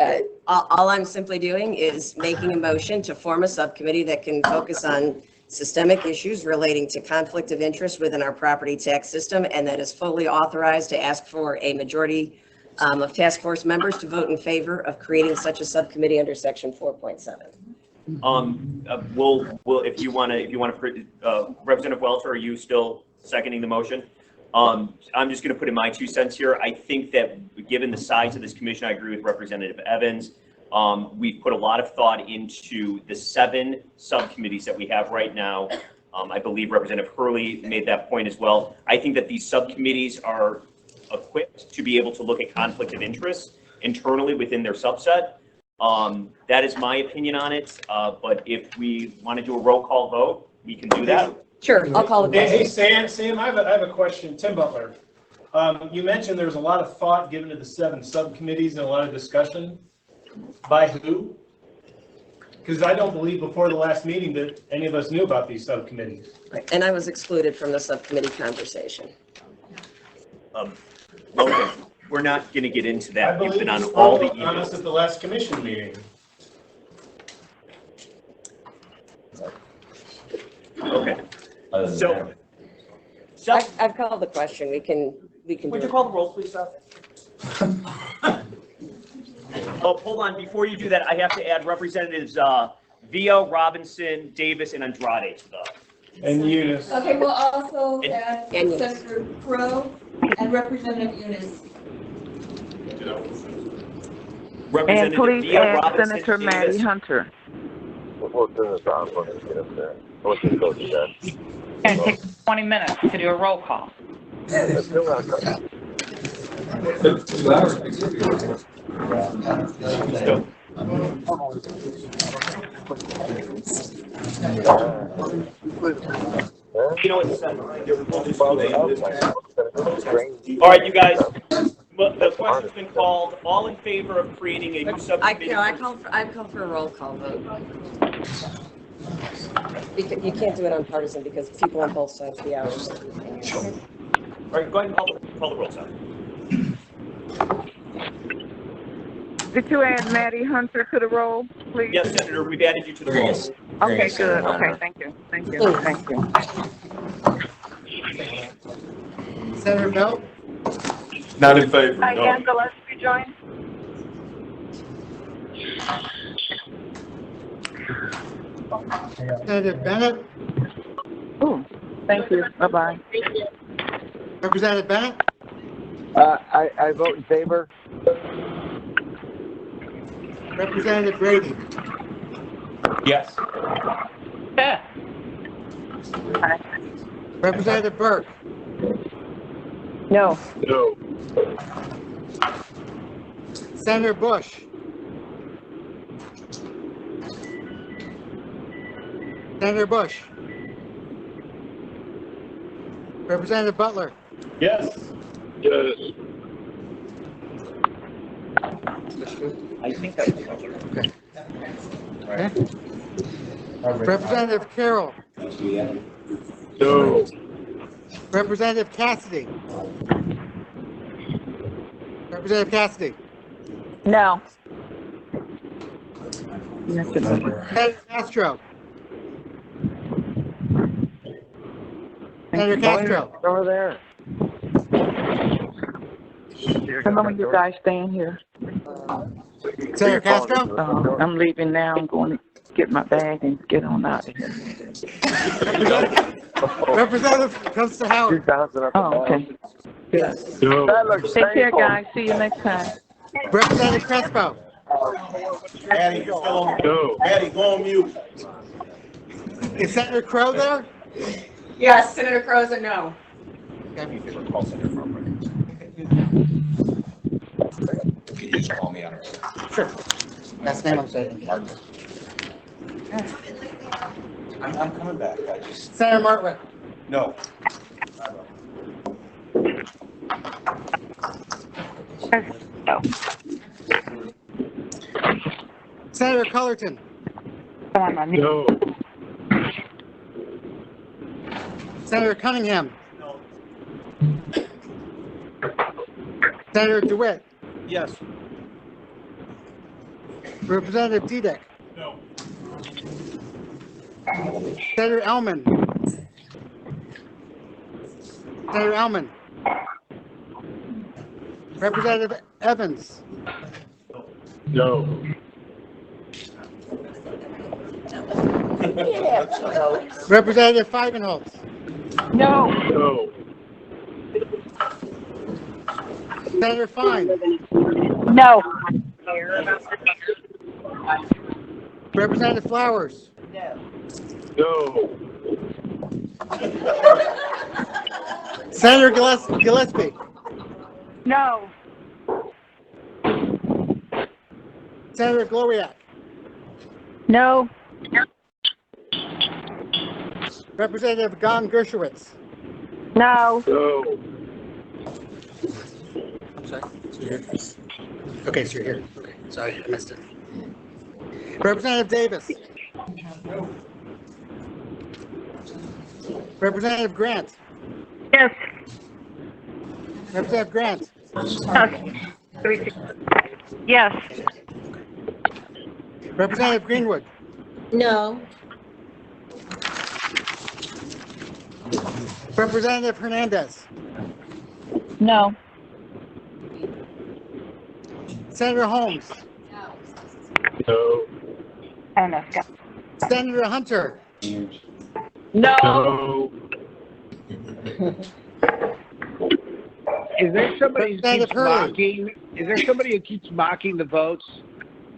Speaker 5: all I'm simply doing is making a motion to form a subcommittee that can focus on systemic issues relating to conflict of interest within our property tax system, and that is fully authorized to ask for a majority of task force members to vote in favor of creating such a subcommittee under section 4.7.
Speaker 3: We'll if you want to, Representative Welter, are you still seconding the motion? I'm just going to put in my 2 cents here. I think that given the size of this commission, I agree with Representative Evans. We've put a lot of thought into the 7 subcommittees that we have right now. I believe Representative Hurley made that point as well. I think that these subcommittees are equipped to be able to look at conflict of interest internally within their subset. That is my opinion on it. But if we want to do a roll call vote, we can do that.
Speaker 5: Sure, I'll call the question.
Speaker 1: Hey, Sam, I have a question. Tim Butler. You mentioned there was a lot of thought given to the 7 subcommittees and a lot of discussion. By who? Because I don't believe before the last meeting that any of us knew about these subcommittees.
Speaker 5: Right. And I was excluded from the subcommittee conversation.
Speaker 3: Okay, we're not going to get into
Speaker 1: I
Speaker 3: that. You've
Speaker 1: believe
Speaker 3: been on
Speaker 1: you
Speaker 3: all the
Speaker 1: spoke on us
Speaker 3: emails.
Speaker 1: at the last commission meeting.
Speaker 3: Okay. So,
Speaker 5: I've called the question. We can
Speaker 3: would
Speaker 5: do
Speaker 3: you
Speaker 5: it.
Speaker 3: call the roll, please, Seth? Oh, hold on. Before you do that, I have to add Representatives Villa, Robinson, Davis, and Andrade to the.
Speaker 1: And Eunice.
Speaker 4: Okay, we'll also
Speaker 3: And-
Speaker 4: add
Speaker 5: and Eunice.
Speaker 4: Senator Crowe and Representative Eunice.
Speaker 7: And
Speaker 3: Representative
Speaker 7: please
Speaker 3: Villa,
Speaker 7: add
Speaker 3: Robinson,
Speaker 7: Senator
Speaker 3: Davis.
Speaker 7: Maddie Hunter.
Speaker 23: We'll do this on when we get up there. Let's just go to that.
Speaker 20: It's going to take 20 minutes to do a roll call.
Speaker 23: Let's go out there.
Speaker 3: You know what? All right, you guys. The question's been called. All in favor of creating a new subcommittee?
Speaker 5: I call for a roll call vote. You can't do it on partisan because people on both sides of the hours.
Speaker 3: All right, go ahead and call the roll, sir.
Speaker 7: Did you add Maddie Hunter to the roll, please?
Speaker 3: Yes, Senator, we've added you to the roll.
Speaker 7: Okay, good. Okay, thank you. Thank you. Thank you.
Speaker 9: Senator Bell?
Speaker 19: Not in favor,
Speaker 7: Hi,
Speaker 19: no.
Speaker 7: Ann Gillespie join.
Speaker 9: Senator Bennett?
Speaker 7: Ooh. Thank you. Bye-bye.
Speaker 2: Representative Bennett?
Speaker 23: I vote in favor.
Speaker 2: Representative Brady?
Speaker 3: Yes.
Speaker 2: Representative Burke?
Speaker 7: No.
Speaker 23: No.
Speaker 2: Senator Bush? Senator Bush? Representative Butler?
Speaker 3: Yes.
Speaker 23: Yes.
Speaker 3: I think that's.
Speaker 2: Okay. Representative Carroll?
Speaker 23: No.
Speaker 2: Representative Cassidy? Representative Cassidy?
Speaker 7: No.
Speaker 2: Senator Castro? Senator Castro?
Speaker 23: Over there.
Speaker 7: How long are you guys staying here?
Speaker 2: Senator Castro?
Speaker 7: I'm leaving now. I'm going to get my bag and get on out of here.
Speaker 2: Representative comes to Howard.
Speaker 7: Oh, okay.
Speaker 23: No.
Speaker 7: Take care, guys. See you next time.
Speaker 2: Representative Crespo?
Speaker 19: Patty, you still on?
Speaker 23: No.
Speaker 19: Patty, go on mute.
Speaker 2: Is Senator Crow there?
Speaker 5: Yes, Senator Crow's a no.
Speaker 8: Can you just call me on it?
Speaker 2: Sure. Last name I'm saying.
Speaker 8: I'm coming back. I just.
Speaker 2: Senator Martwick?
Speaker 8: No.
Speaker 2: Senator Cullerton?
Speaker 23: No.
Speaker 2: Senator Cunningham? Senator DeWitt?
Speaker 11: Yes.
Speaker 2: Representative Dudek?
Speaker 19: No.
Speaker 2: Senator Ellman? Senator Ellman? Representative Evans?
Speaker 23: No.
Speaker 2: Representative Feigenholtz?
Speaker 7: No.
Speaker 23: No.
Speaker 2: Senator Fine?
Speaker 7: No.
Speaker 2: Representative Flowers?
Speaker 23: No.
Speaker 2: Senator Gillespie?
Speaker 7: No.
Speaker 2: Senator Gloriak?
Speaker 7: No.
Speaker 2: Representative Gon Gershowitz?
Speaker 7: No.
Speaker 23: No.
Speaker 2: I'm sorry. So you're here. Okay, so you're here. Okay, sorry, I missed it. Representative Davis?
Speaker 19: No.
Speaker 2: Representative Grant?
Speaker 7: Yes.
Speaker 2: Representative Grant?
Speaker 7: Yes.
Speaker 2: Representative Greenwood?
Speaker 4: No.
Speaker 2: Representative Hernandez?
Speaker 7: No.
Speaker 2: Senator Holmes?
Speaker 23: No.
Speaker 2: Senator Hunter?
Speaker 7: No.
Speaker 23: No.
Speaker 10: Is there somebody who
Speaker 2: Representative
Speaker 10: keeps
Speaker 2: Hurley?
Speaker 10: mocking? Is there somebody who keeps mocking the votes?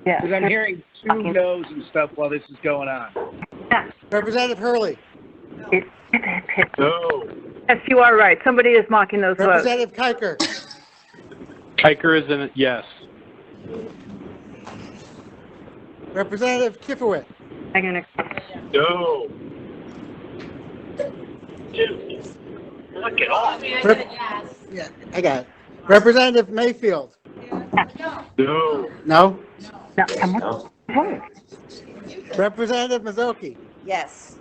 Speaker 7: Yes.
Speaker 10: Because I'm hearing 2 no's and stuff while this is going on.
Speaker 2: Representative Hurley?
Speaker 23: No.
Speaker 7: Yes, you are right. Somebody is mocking those votes.
Speaker 2: Representative Kiker?
Speaker 14: Kiker is in, yes.
Speaker 2: Representative Kifowit?
Speaker 23: No.
Speaker 10: Look at all.
Speaker 2: Yeah, I got it. Representative Mayfield?
Speaker 23: No.
Speaker 2: No?
Speaker 7: No.
Speaker 2: Representative Mazzocchi?
Speaker 5: Yes.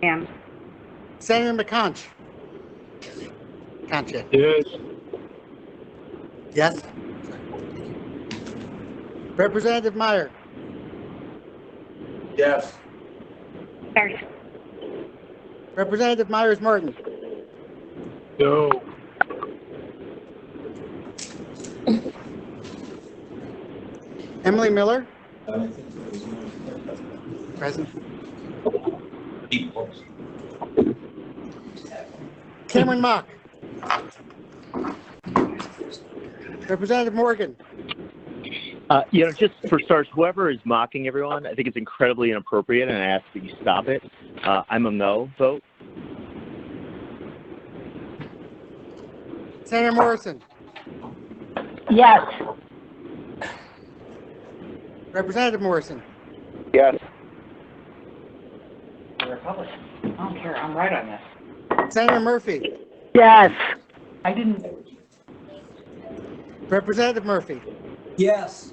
Speaker 7: And
Speaker 2: Senator McConch? Concha?
Speaker 23: Yes.
Speaker 2: Yes? Representative Meyer?
Speaker 19: Yes.
Speaker 2: Representative Myers Martin?
Speaker 23: No.
Speaker 2: Emily Miller? Present. Cameron Mock. Representative Morgan.
Speaker 12: Just for starters, whoever is mocking everyone, I think it's incredibly inappropriate, and I ask that you stop it. I'm a no vote.
Speaker 2: Senator Morrison.
Speaker 20: Yes.
Speaker 2: Representative Morrison.
Speaker 12: Yes.
Speaker 20: Republican. I don't care. I'm right on this.
Speaker 2: Senator Murphy.
Speaker 20: Yes. I didn't.
Speaker 2: Representative Murphy.
Speaker 11: Yes.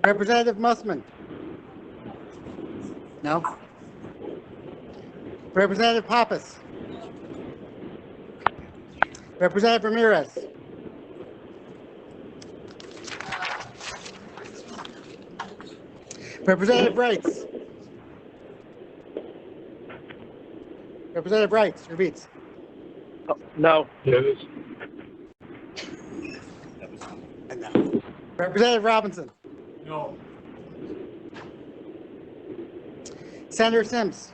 Speaker 2: Representative Mussman. No. Representative Pappas. Representative Ramirez. Representative Wrights. Representative Wrights, your beats.
Speaker 12: No. Yes.
Speaker 2: No. Representative Robinson.
Speaker 19: No.
Speaker 2: Senator Sims.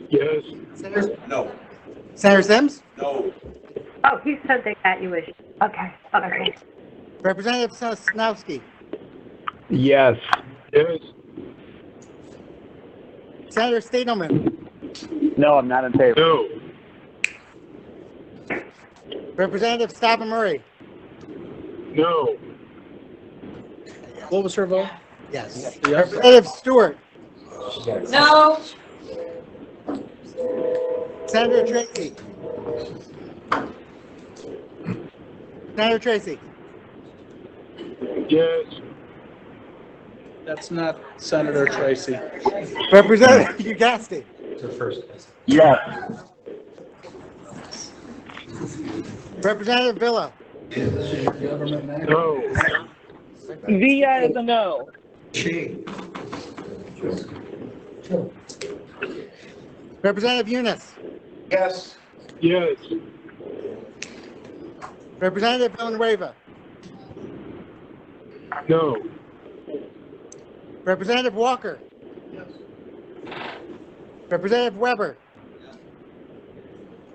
Speaker 14: Yes.
Speaker 2: Senator,
Speaker 8: No.
Speaker 2: Senator Sims.
Speaker 8: No.
Speaker 20: Oh, he said they got you. Okay. Okay.
Speaker 2: Representative Sosnowski.
Speaker 14: Yes. Yes.
Speaker 2: Senator Stadelman.
Speaker 12: No, I'm not in favor.
Speaker 14: No.
Speaker 2: Representative Stopper Murray.
Speaker 14: No.
Speaker 11: What was her vote?
Speaker 2: Yes.
Speaker 11: Yes.
Speaker 2: Representative Stewart.
Speaker 4: No.
Speaker 2: Senator Tracy. Senator Tracy.
Speaker 14: Yes.
Speaker 11: That's not Senator Tracy.
Speaker 2: Representative Ugasti.
Speaker 12: Yes.
Speaker 2: Representative Villa.
Speaker 14: No.
Speaker 20: Via is a no.
Speaker 2: Representative Eunice.
Speaker 8: Yes.
Speaker 14: Yes.
Speaker 2: Representative Villanueva.
Speaker 14: No.
Speaker 2: Representative Walker. Representative Weber.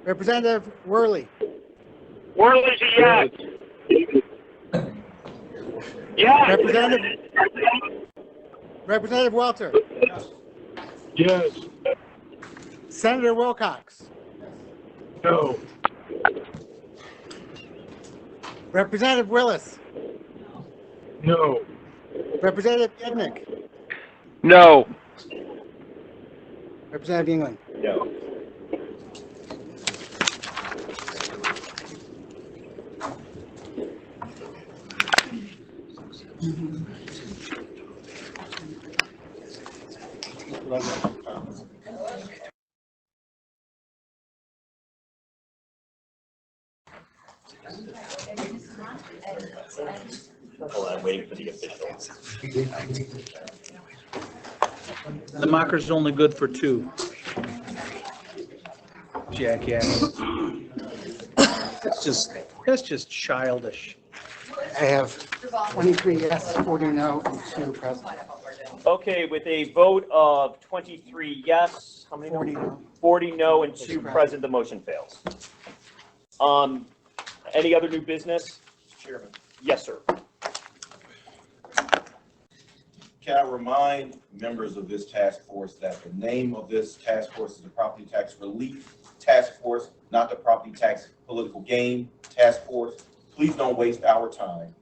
Speaker 2: Representative Worley.
Speaker 10: Worley's a yes. Yes.
Speaker 2: Representative Welter.
Speaker 14: Yes.
Speaker 2: Senator Wilcox.
Speaker 14: No.
Speaker 2: Representative Willis.
Speaker 14: No.
Speaker 2: Representative Ednick.
Speaker 12: No.
Speaker 2: Representative England.
Speaker 12: No. Hold on, I'm waiting for the official.
Speaker 11: The mocker's only good for two. Jackass. That's just childish.
Speaker 2: I have 23 yes, 40 no, and 2 present.
Speaker 3: Okay, with a vote of 23 yes, how many?
Speaker 2: 40 no.
Speaker 3: 40 no, and 2 present, the motion fails. Any other new business?
Speaker 8: Chairman,
Speaker 3: Yes, sir.
Speaker 8: can I remind members of this task force that the name of this task force is the Property Tax Relief Task Force, not the Property Tax Political Gain Task Force. Please don't waste our time.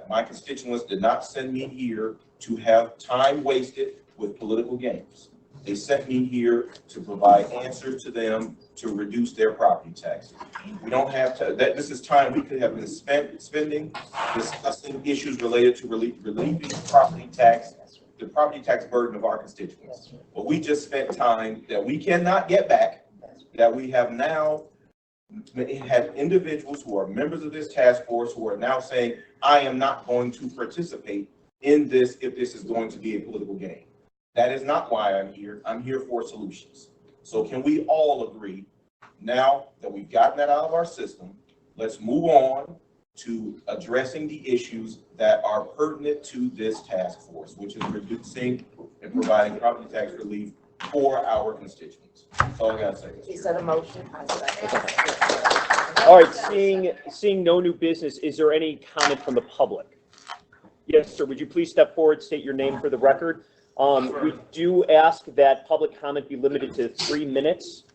Speaker 8: My constituents did not send me here to have time wasted with political games. They sent me here to provide answers to them to reduce their property taxes. We don't have to, this is time we could have been spending discussing issues related to relieving property tax, the property tax burden of our constituents. But we just spent time that we cannot get back, that we have now had individuals who are members of this task force who are now saying, I am not going to participate in this if this is going to be a political game. That is not why I'm here. I'm here for solutions. So can we all agree, now that we've gotten that out of our system, let's move on to addressing the issues that are pertinent to this task force, which is reducing and providing property tax relief for our constituents. That's all I gotta say.
Speaker 17: Is that a motion?
Speaker 3: All right, seeing no new business, is there any comment from the public? Yes, sir, would you please step forward, state your name for the record? We do ask that public comment be limited to 3 minutes.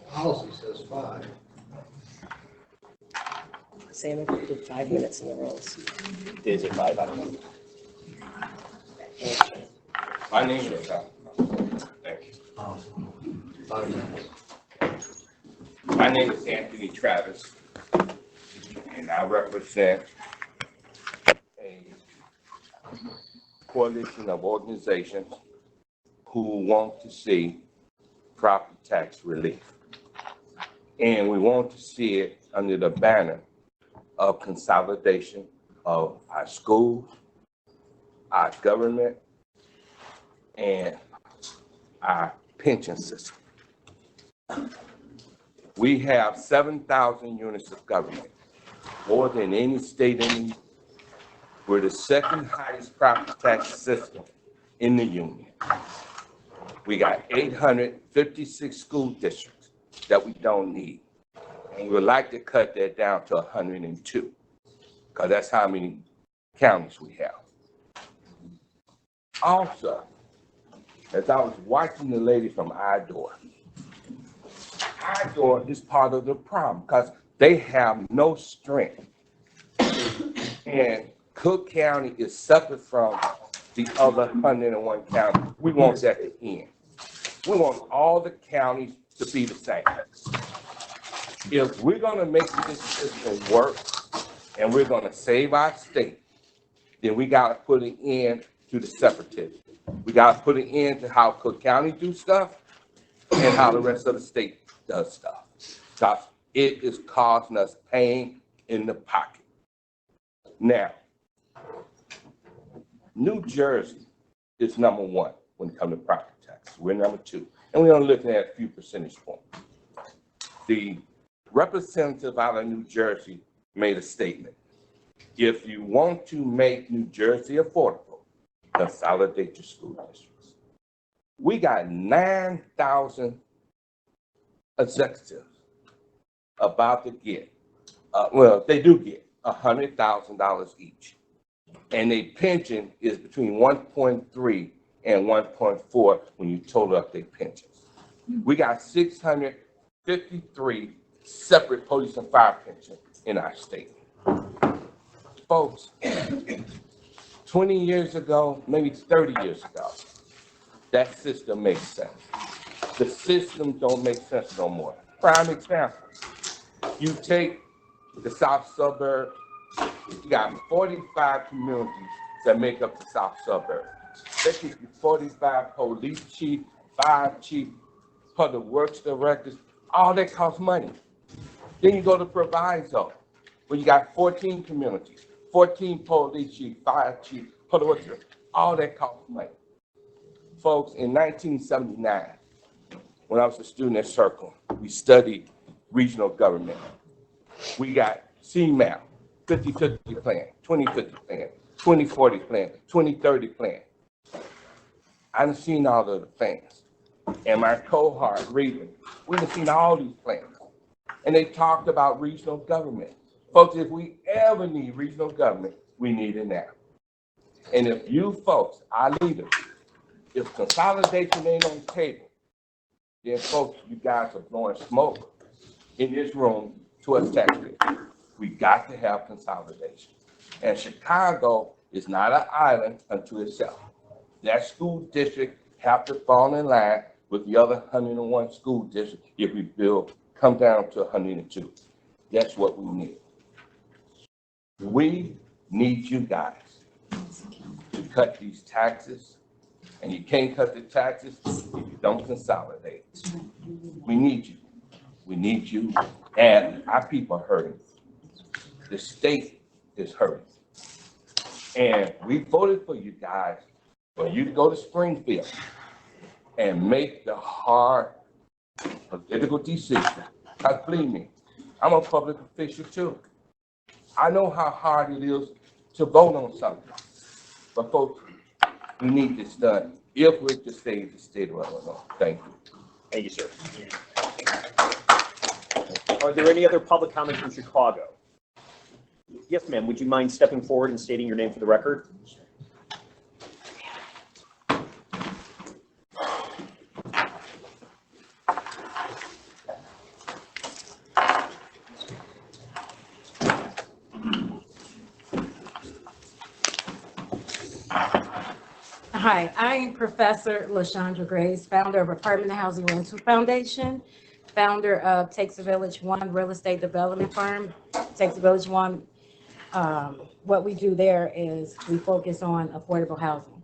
Speaker 6: Policy says 5.
Speaker 5: Sam included 5 minutes in the rules.
Speaker 3: Is it 5? I don't know.
Speaker 8: My name is thank you.
Speaker 6: 5 minutes.
Speaker 15: My name is Anthony Travis, and I represent a coalition of organizations who want to see property tax relief. And we want to see it under the banner of consolidation of our schools, our government, and our pension system. We have 7,000 units of government, more than any state in the union. We're the second highest property tax system in the union. We got 856 school districts that we don't need. And we would like to cut that down to 102, because that's how many counties we have. Also, as I was watching the lady from Idor is part of the problem because they have no strength. And Cook County is separate from the other 101 counties. We want that to end. We want all the counties to be the same. If we're gonna make this system work and we're gonna save our state, then we gotta put an end to the separatism. We gotta put an end to how Cook County do stuff and how the rest of the state does stuff. Because it is causing us pain in the pocket. Now, New Jersey is #1 when it comes to property tax. We're #2. And we're only looking at a few percentage points. The representative out of New Jersey made a statement. If you want to make New Jersey affordable, consolidate your school districts. We got 9,000 executives about to get, they do get $100,000 each. And their pension is between 1.3 and 1.4 when you total up their pensions. We got 653 separate police and fire pensions in our state. Folks, 20 years ago, maybe 30 years ago, that system makes sense. The system don't make sense no more. Prime example, you take the south suburb, you got 45 communities that make up the south suburb. That gives you 45 police chief, fire chief, public works directors, all that costs money. Then you go to proviso, where you got 14 communities, 14 police chief, fire chief, public works directors, all that costs money. Folks, in 1979, when I was a student at Circle, we studied regional government. We got CMAP, 50-50 plan, 20-50 plan, 20-40 plan, 20-30 plan. I've seen all of the plans. And my cohort, reading, we've seen all these plans. And they talked about regional government. Folks, if we ever need regional government, we need it now. And if you folks, our leaders, if consolidation ain't on the table, then folks, you guys are blowing smoke in this room to us taxpayers. We got to have consolidation. And Chicago is not an island unto itself. That school district have to fall in line with the other 101 school districts if we come down to 102. That's what we need. We need you guys to cut these taxes, and you can't cut the taxes if you don't consolidate. We need you. We need you, and our people are hurting. The state is hurting. And we voted for you guys, for you to go to Springfield and make the hard political decision. Because believe me, I'm a public official too. I know how hard it is to vote on something. But folks, we need this done if we're to save the state of Illinois. Thank you.
Speaker 3: Thank you, sir. Are there any other public comments from Chicago? Yes, ma'am. Would you mind stepping forward and stating your name for the record?
Speaker 13: Hi, I am Professor LaShondra Graves, founder of Apartment Housing Rental Foundation, founder of Takes a Village One Real Estate Development Firm. Takes a Village One, what we do there is we focus on affordable housing.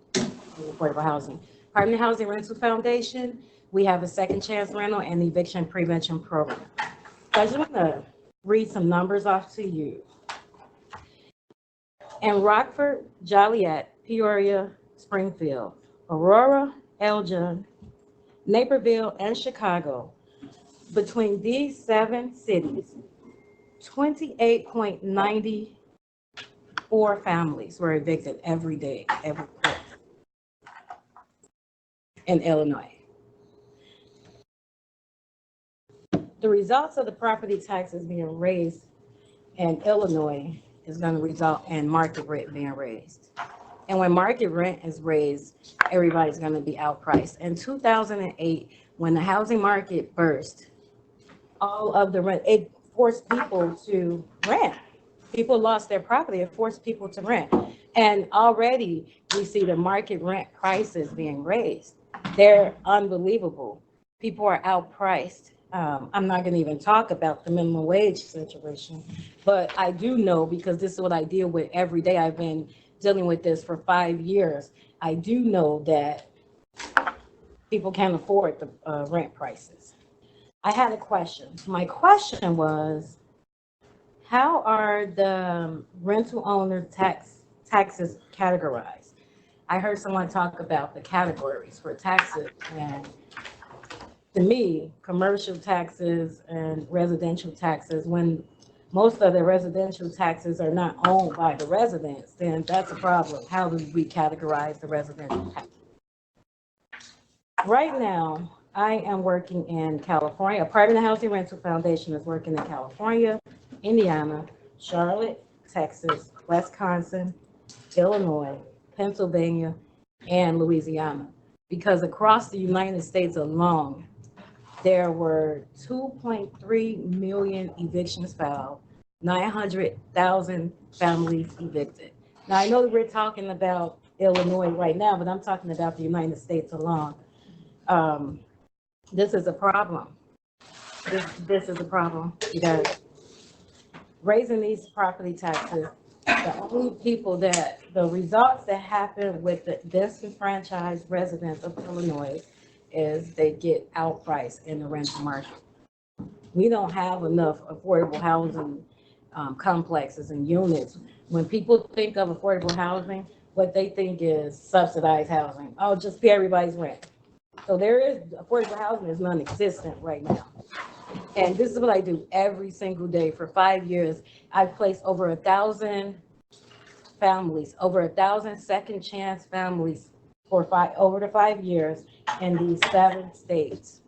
Speaker 13: Apartment Housing Rental Foundation, we have a second chance rental and eviction prevention program. So I just want to read some numbers off to you. In Rockford, Joliet, Peoria, Springfield, Aurora, Elgin, Naperville, and Chicago. Between these 7 cities, 28.94 families were evicted every day, every quarter in Illinois. The results of the property taxes being raised in Illinois is going to result in market rent being raised. And when market rent is raised, everybody's going to be outpriced. In 2008, when the housing market burst, all of the rent, it forced people to rent. People lost their property, it forced people to rent. And already we see the market rent prices being raised. They're unbelievable. People are outpriced. I'm not going to even talk about the minimum wage situation, but I do know, because this is what I deal with every day. I've been dealing with this for 5 years. I do know that people can't afford the rent prices. I had a question. My question was, how are the rental owner taxes categorized? I heard someone talk about the categories for taxes, and to me, commercial taxes and residential taxes, when most of the residential taxes are not owned by the residents, then that's a problem. How do we categorize the residential tax? Right now, I am working in California. Apartment Housing Rental Foundation is working in California, Indiana, Charlotte, Texas, Wisconsin, Illinois, Pennsylvania, and Louisiana. Because across the United States alone, there were 2.3 million evictions filed, 900,000 families evicted. Now, I know that we're talking about Illinois right now, but I'm talking about the United States alone. This is a problem. This is a problem, because raising these property taxes, the only people that, the results that happen with the disenfranchised residents of Illinois is they get outpriced in the rental market. We don't have enough affordable housing complexes and units. When people think of affordable housing, what they think is subsidized housing. Oh, just pay everybody's rent. So there is, affordable housing is non-existent right now. And this is what I do every single day. For 5 years, I've placed over 1,000 families, over 1,000 second chance families for over the 5 years in these 7 states.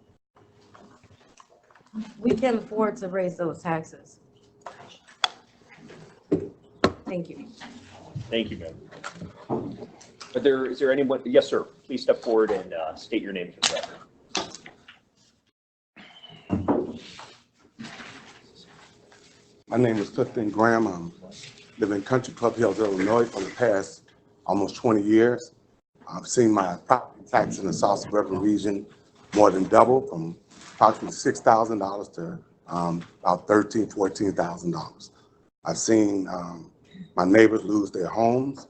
Speaker 13: We can afford to raise those taxes. Thank you.
Speaker 3: Thank you, ma'am. Is there anyone? Yes, sir. Please step forward and state your name for the record.
Speaker 16: My name is Clifton Graham. I live in Country Club Hills, Illinois for the past almost 20 years. I've seen my property tax in the South Suburban region more than double, from approximately $6,000 to about $13,000, $14,000. I've seen my neighbors lose their homes.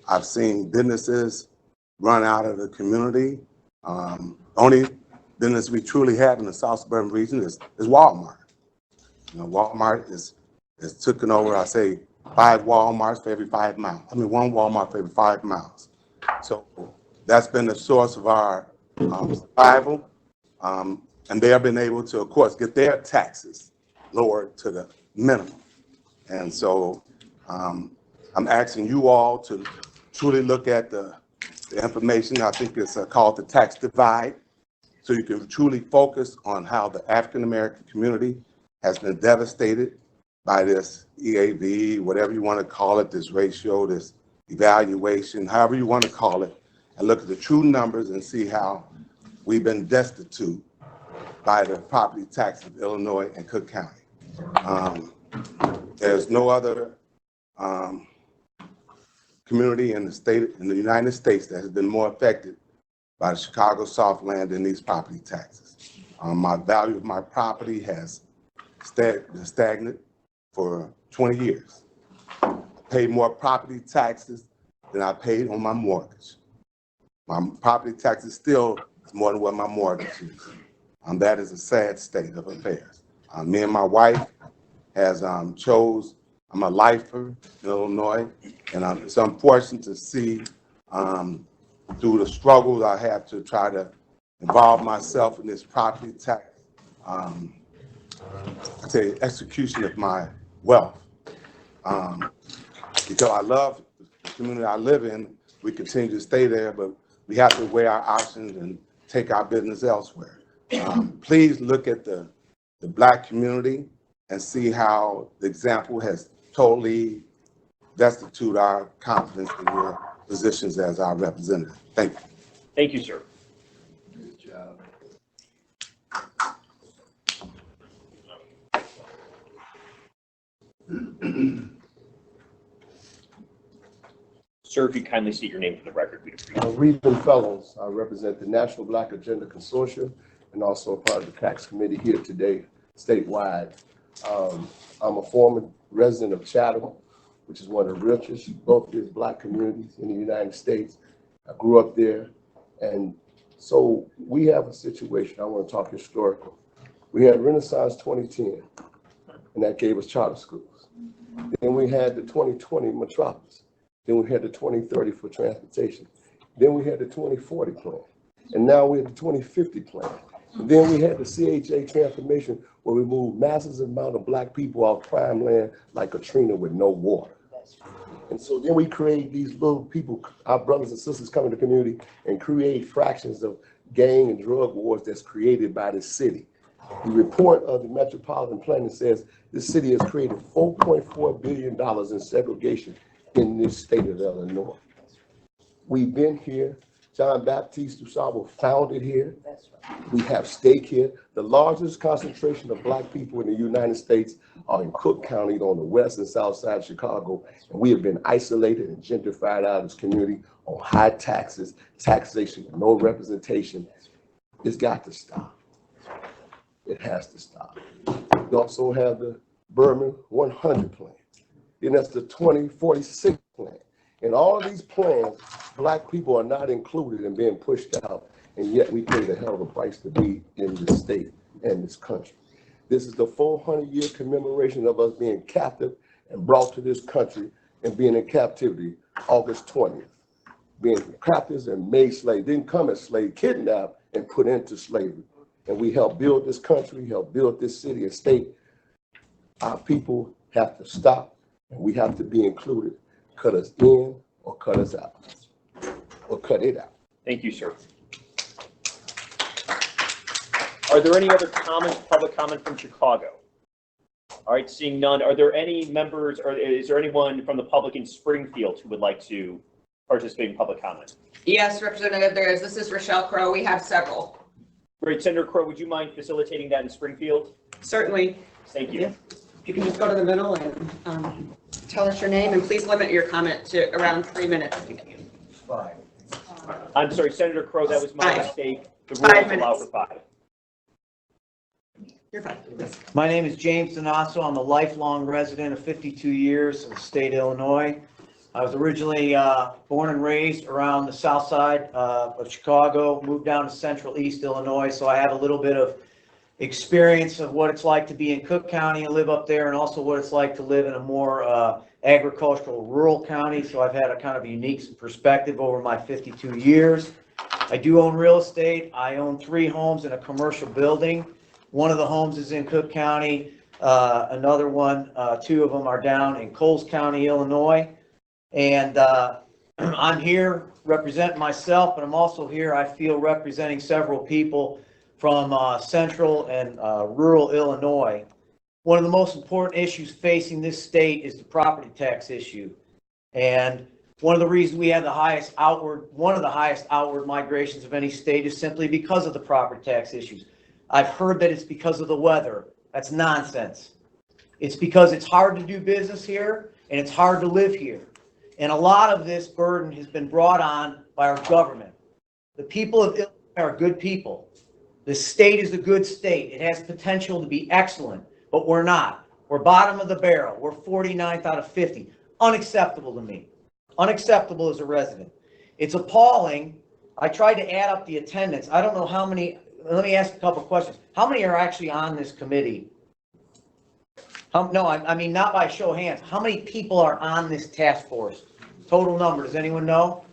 Speaker 16: I've seen businesses run out of the community. Only business we truly have in the South Suburban region is Walmart. You know, Walmart is taken over, I say, 5 Walmarts for every 5 miles. I mean, 1 Walmart for every 5 miles. So that's been the source of our survival. And they have been able to, of course, get their taxes lowered to the minimum. And so I'm asking you all to truly look at the information. I think it's called the tax divide. So you can truly focus on how the African-American community has been devastated by this EAV, whatever you want to call it, this ratio, this evaluation, however you want to call it, and look at the true numbers and see how we've been destitute by the property tax of Illinois and Cook County. There's no other community in the United States that has been more affected by the Chicago soft land than these property taxes. My value of my property has been stagnant for 20 years. I paid more property taxes than I paid on my mortgage. My property taxes still is more than what my mortgage is. That is a sad state of affairs. Me and my wife has I'm a lifer in Illinois, and it's unfortunate to see through the struggles I have to try to involve myself in this property tax, execution of my wealth. Because I love the community I live in, we continue to stay there, but we have to weigh our options and take our business elsewhere. Please look at the Black community and see how the example has totally destitute our confidence in your positions as our representative. Thank you.
Speaker 3: Thank you, sir.
Speaker 6: Good job.
Speaker 3: Sir, if you kindly state your name for the record, we'd appreciate it.
Speaker 6: Reason Fellows, I represent the National Black Agenda Consortium and also a part of the tax committee here today, statewide. I'm a former resident of Chatham, which is one of the richest, wealthiest Black communities in the United States. I grew up there. And so we have a situation, I want to talk historical. We had Renaissance 2010, and that gave us charter schools. Then we had the 2020 Metropolis. Then we had the 2030 for transportation. Then we had the 2040 plan. And now we have the 2050 plan. And then we had the CHA transformation where we moved massive amount of Black people off prime land like Katrina with no water. And so then we create these little people, our brothers and sisters come in the community and create fractions of gang and drug wars that's created by this city. The report of the Metropolitan Planning says this city has created $4.4 billion in segregation in this state of Illinois. We've been here. John Baptiste DuSable founded here. We have stake here. The largest concentration of Black people in the United States are in Cook County on the west and south side of Chicago. And we have been isolated and gentrified out of this community on high taxes, taxation, no representation. It's got to stop. It has to stop. We also have the Berman 100 plan. Then that's the 2046 plan. In all of these plans, Black people are not included and being pushed out, and yet we pay the hell of a price to be in this state and this country. This is the 400-year commemoration of us being captive and brought to this country and being in captivity August 20th. Being captives and made slaves, didn't come as slaves, kidnapped and put into slavery. And we helped build this country, helped build this city and state. Our people have to stop, and we have to be included. Cut us in or cut us out, or cut it out.
Speaker 3: Thank you, sir. Are there any other comments, public comment from Chicago? All right, seeing none, are there any members, or is there anyone from the public in Springfield who would like to participate in public comment?
Speaker 5: Yes, Representative, there is. This is Rochelle Crow. We have several.
Speaker 3: Great. Senator Crow, would you mind facilitating that in Springfield?
Speaker 5: Certainly.
Speaker 3: Thank you.
Speaker 5: Yeah. You can just go to the middle and tell us your name, and please limit your comment to around 3 minutes.
Speaker 6: Fine.
Speaker 3: I'm sorry, Senator Crow, that was my mistake. The
Speaker 5: 5
Speaker 3: rules
Speaker 5: minutes.
Speaker 3: allow for 5.
Speaker 5: You're fine.
Speaker 18: My name is James Donasso. I'm a lifelong resident of 52 years of the state of Illinois. I was originally born and raised around the south side of Chicago, moved down to central east Illinois, so I have a little bit of experience of what it's like to be in Cook County and live up there, and also what it's like to live in a more agricultural rural county. So I've had a kind of a unique perspective over my 52 years. I do own real estate. I own 3 homes in a commercial building. One of the homes is in Cook County. Another one, two of them are down in Coles County, Illinois. And I'm here representing myself, but I'm also here, I feel, representing several people from central and rural Illinois. One of the most important issues facing this state is the property tax issue. And one of the reasons we have one of the highest outward migrations of any state is simply because of the property tax issues. I've heard that it's because of the weather. That's nonsense. It's because it's hard to do business here and it's hard to live here. And a lot of this burden has been brought on by our government. The people of Illinois are good people. The state is a good state. It has potential to be excellent, but we're not. We're bottom of the barrel. We're 49th out of 50. Unacceptable to me. Unacceptable as a resident. It's appalling. I tried to add up the attendance. I don't know how many. Let me ask a couple of questions. How many are actually on this committee? No, I mean, not by show of hands. How many people are on this task force? Total number, does anyone know?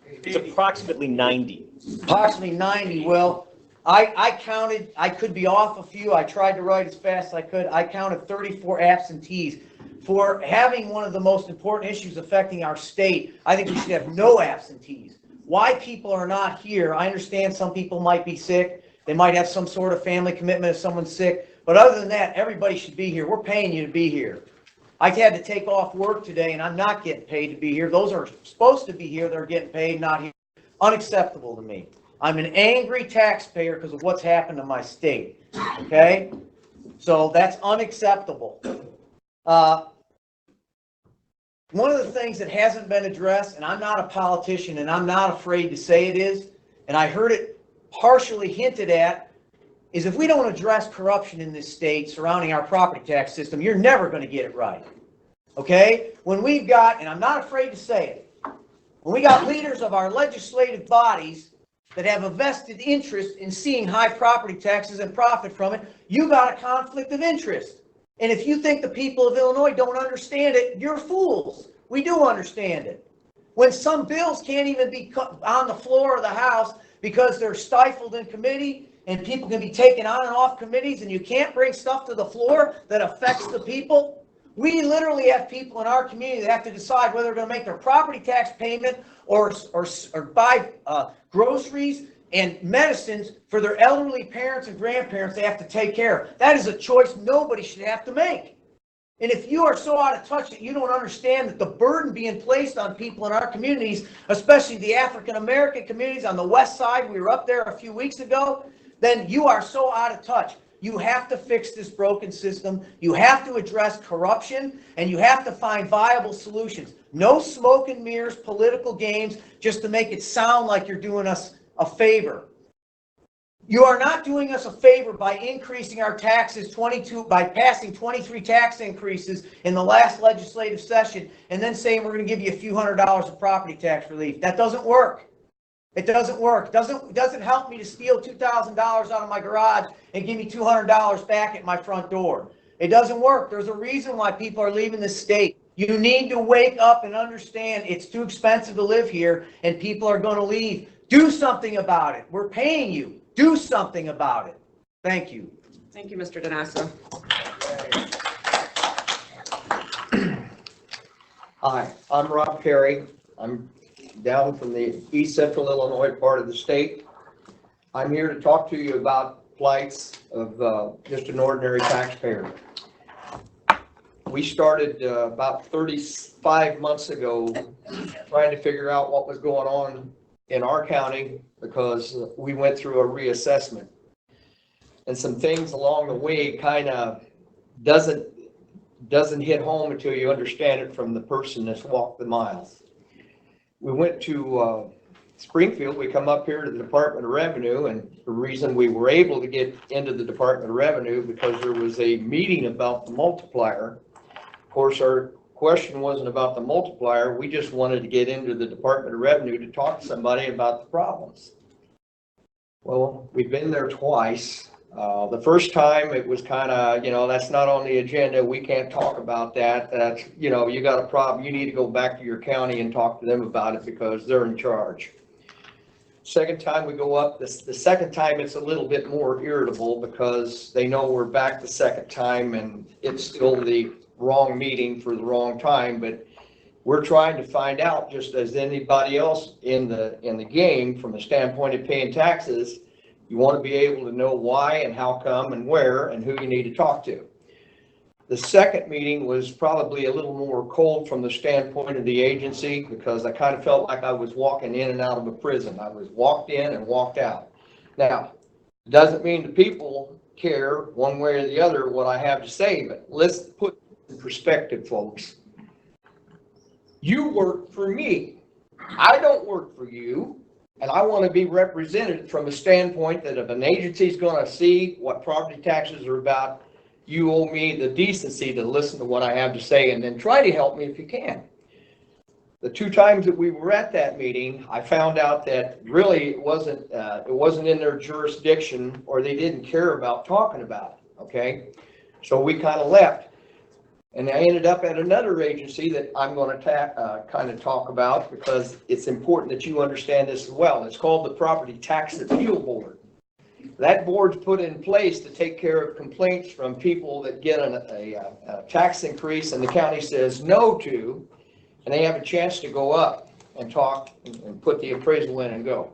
Speaker 3: It's approximately 90.
Speaker 18: Approximately 90. Well, I counted, I could be off a few. I tried to write as fast as I could. I counted 34 absentees. For having one of the most important issues affecting our state, I think we should have no absentees. Why people are not here, I understand some people might be sick. They might have some sort of family commitment if someone's sick. But other than that, everybody should be here. We're paying you to be here. I had to take off work today, and I'm not getting paid to be here. Those are supposed to be here. They're getting paid, not here. Unacceptable to me. I'm an angry taxpayer because of what's happened to my state. Okay? So that's unacceptable. One of the things that hasn't been addressed, and I'm not a politician, and I'm not afraid to say it is, and I heard it partially hinted at, is if we don't address corruption in this state surrounding our property tax system, you're never going to get it right. Okay? When we've got, and I'm not afraid to say it, when we got leaders of our legislative bodies that have a vested interest in seeing high property taxes and profit from it, you got a conflict of interest. And if you think the people of Illinois don't understand it, you're fools. We do understand it. When some bills can't even be on the floor of the House because they're stifled in committee, and people can be taken on and off committees, and you can't bring stuff to the floor that affects the people. We literally have people in our community that have to decide whether they're going to make their property tax payment or buy groceries and medicines for their elderly parents and grandparents they have to take care of. That is a choice nobody should have to make. And if you are so out of touch that you don't understand that the burden being placed on people in our communities, especially the African American communities on the west side, we were up there a few weeks ago, then you are so out of touch. You have to fix this broken system. You have to address corruption, and you have to find viable solutions. No smoke and mirrors, political games, just to make it sound like you're doing us a favor. You are not doing us a favor by increasing our taxes by passing 23 tax increases in the last legislative session and then saying we're going to give you a few $100s of property tax relief. That doesn't work. It doesn't work. It doesn't help me to steal $2,000 out of my garage and give me $200 back at my front door. It doesn't work. There's a reason why people are leaving the state. You need to wake up and understand it's too expensive to live here and people are going to leave. Do something about it. We're paying you. Do something about it. Thank you.
Speaker 5: Thank you, Mr. Donasso.
Speaker 1: Hi, I'm Rob Perry. I'm down from the east central Illinois part of the state. I'm here to talk to you about plights of just an ordinary taxpayer. We started about 35 months ago trying to figure out what was going on in our county because we went through a reassessment. And some things along the way kind of doesn't hit home until you understand it from the person that's walked the miles. We went to Springfield. We come up here to the Department of Revenue, and the reason we were able to get into the Department of Revenue because there was a meeting about the multiplier. Of course, our question wasn't about the multiplier. We just wanted to get into the Department of Revenue to talk to somebody about the problems. Well, we've been there twice. The first time it was kind of, that's not on the agenda. We can't talk about that. That's, you got a problem. You need to go back to your county and talk to them about it because they're in charge. Second time we go up, the second time it's a little bit more irritable because they know we're back the second time and it's still the wrong meeting for the wrong time, but we're trying to find out, just as anybody else in the game, from the standpoint of paying taxes, you want to be able to know why and how come and where and who you need to talk to. The second meeting was probably a little more cold from the standpoint of the agency because I kind of felt like I was walking in and out of a prison. I was walked in and walked out. Now, it doesn't mean the people care one way or the other what I have to say, but let's put it in perspective, folks. You work for me. I don't work for you. And I want to be represented from a standpoint that if an agency is going to see what property taxes are about, you owe me the decency to listen to what I have to say and then try to help me if you can. The two times that we were at that meeting, I found out that really it wasn't in their jurisdiction, or they didn't care about talking about it, okay? So we kind of left. And I ended up at another agency that I'm going to kind of talk about because it's important that you understand this as well. It's called the Property Tax Appeal Board. That board's put in place to take care of complaints from people that get a tax increase and the county says no to, and they have a chance to go up and talk and put the appraisal in and go.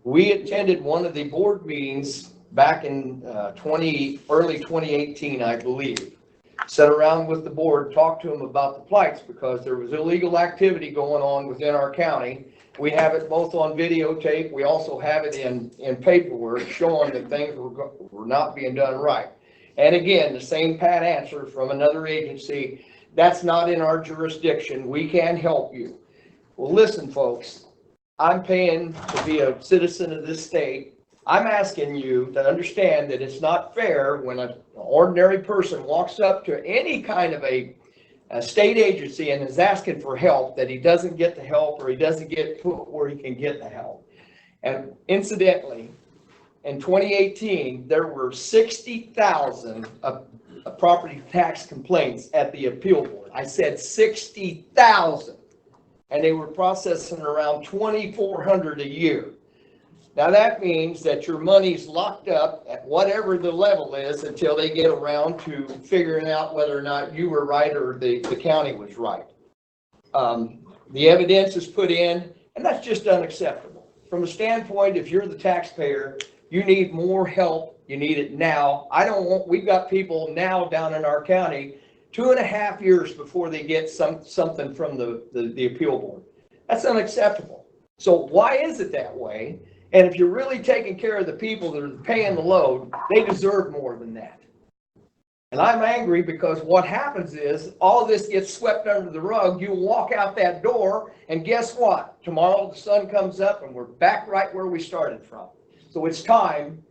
Speaker 1: We attended one of the board meetings back in early 2018, I believe. Sat around with the board, talked to them about the plights because there was illegal activity going on within our county. We have it both on videotape. We also have it in paperwork showing that things were not being done right. And again, the same pat answer from another agency, that's not in our jurisdiction. We can't help you. Well, listen, folks, I'm paying to be a citizen of this state. I'm asking you to understand that it's not fair when an ordinary person walks up to any kind of a state agency and is asking for help, that he doesn't get the help or he doesn't get put where he can get the help. And incidentally, in 2018, there were 60,000 property tax complaints at the appeal board. I said 60,000, and they were processing around 2,400 a year. Now that means that your money's locked up at whatever the level is until they get around to figuring out whether or not you were right or the county was right. The evidence is put in, and that's just unacceptable. From a standpoint, if you're the taxpayer, you need more help. You need it now. We've got people now down in our county 2.5 years before they get something from the appeal board. That's unacceptable. So why is it that way? And if you're really taking care of the people that are paying the load, they deserve more than that. And I'm angry because what happens is all this gets swept under the rug. You walk out that door, and guess what? Tomorrow the sun comes up and we're back right where we started from. So it's time.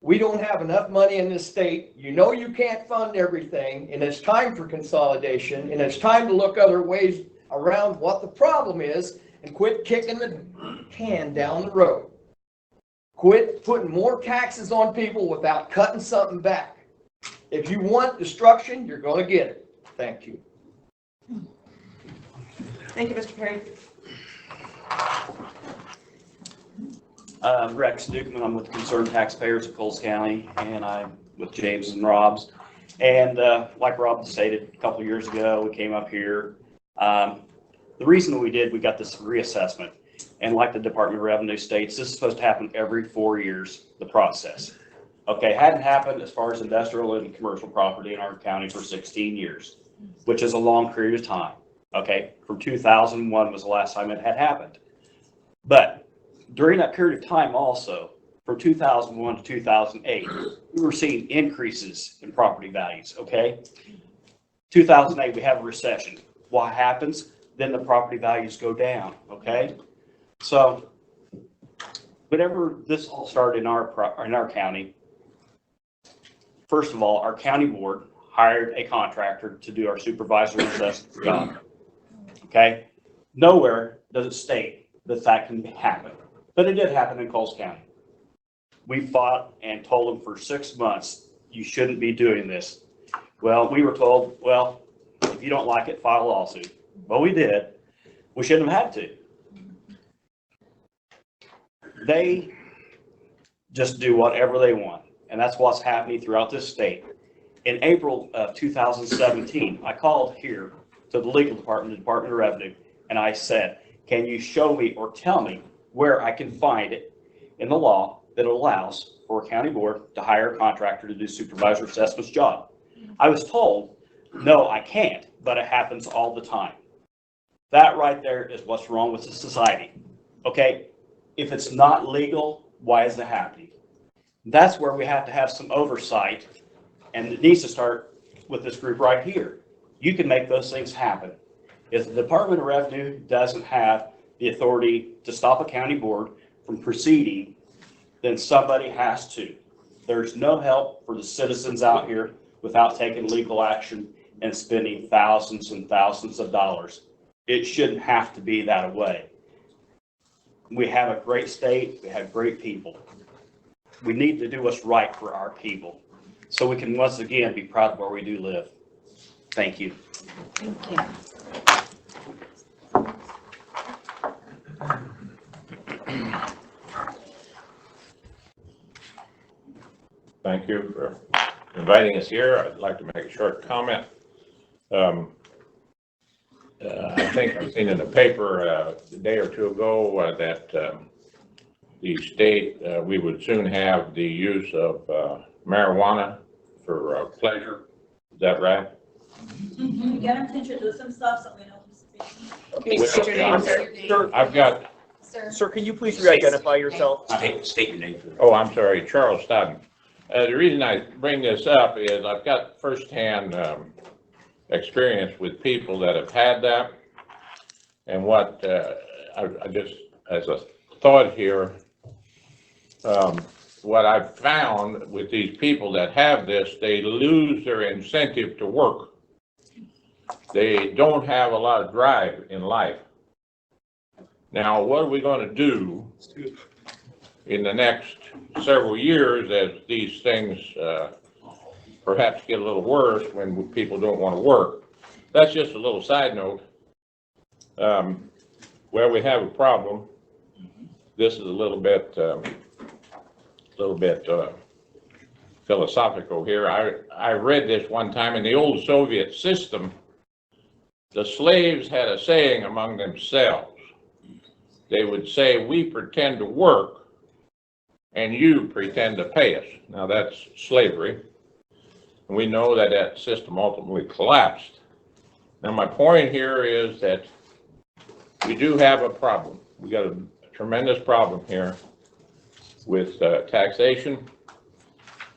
Speaker 1: We don't have enough money in this state. You know you can't fund everything, and it's time for consolidation, and it's time to look other ways around what the problem is and quit kicking the can down the road. Quit putting more taxes on people without cutting something back. If you want destruction, you're going to get it. Thank you.
Speaker 5: Thank you, Mr. Perry.
Speaker 9: Rex Dukeman, I'm with Concerned Taxpayers of Coles County, and I'm with James and Rob's. And like Rob stated a couple of years ago, we came up here. The reason we got this reassessment, and like the Department of Revenue states, this is supposed to happen every 4 years, the process. Okay, hadn't happened as far as industrial and commercial property in our county for 16 years, which is a long period of time. Okay, from 2001 was the last time it had happened. But during that period of time also, from 2001 to 2008, we were seeing increases in property values, okay? 2008, we have a recession. What happens? Then the property values go down, okay? So, whenever this all started in our county, first of all, our county board hired a contractor to do our supervisory assessment job. Okay? Nowhere does it state that can happen, but it did happen in Coles County. We fought and told them for 6 months, you shouldn't be doing this. Well, we were told, well, if you don't like it, file a lawsuit. Well, we did. We shouldn't have had to. They just do whatever they want. And that's what's happening throughout this state. In April of 2017, I called here to the legal department, the Department of Revenue, and I said, can you show me or tell me where I can find it in the law that allows for a county board to hire a contractor to do supervisor assessment's job? I was told, no, I can't, but it happens all the time. That right there is what's wrong with the society. Okay, if it's not legal, why is it happening? That's where we have to have some oversight, and it needs to start with this group right here. You can make those things happen. If the Department of Revenue doesn't have the authority to stop a county board from proceeding, then somebody has to. There's no help for the citizens out here without taking legal action and spending thousands and thousands of dollars. It shouldn't have to be that way. We have a great state, we have great people. We need to do what's right for our people so we can once again be proud of where we do live. Thank you.
Speaker 13: Thank you.
Speaker 7: Thank you for inviting us here. I'd like to make a short comment. I think I've seen in the paper a day or two ago that the state, we would soon have the use of marijuana for pleasure. Is that right?
Speaker 4: Mm-hmm. Get him to introduce himself so we know who's speaking.
Speaker 3: Okay, state your name, sir.
Speaker 7: I've got.
Speaker 3: Sir, can you please re-identify yourself?
Speaker 7: State your name. Oh, I'm sorry, Charles Stodden. The reason I bring this up is I've got firsthand experience with people that have had that, and what I just, as a thought here, what I've found with these people that have this, they lose their incentive to work. They don't have a lot of drive in life. Now, what are we going to do in the next several years as these things perhaps get a little worse when people don't want to work? That's just a little side note. Where we have a problem, this is a little bit philosophical here. I read this one time. In the old Soviet system, the slaves had a saying among themselves. They would say, we pretend to work and you pretend to pay us. Now that's slavery. And we know that that system ultimately collapsed. Now my point here is that we do have a problem. We got a tremendous problem here with taxation,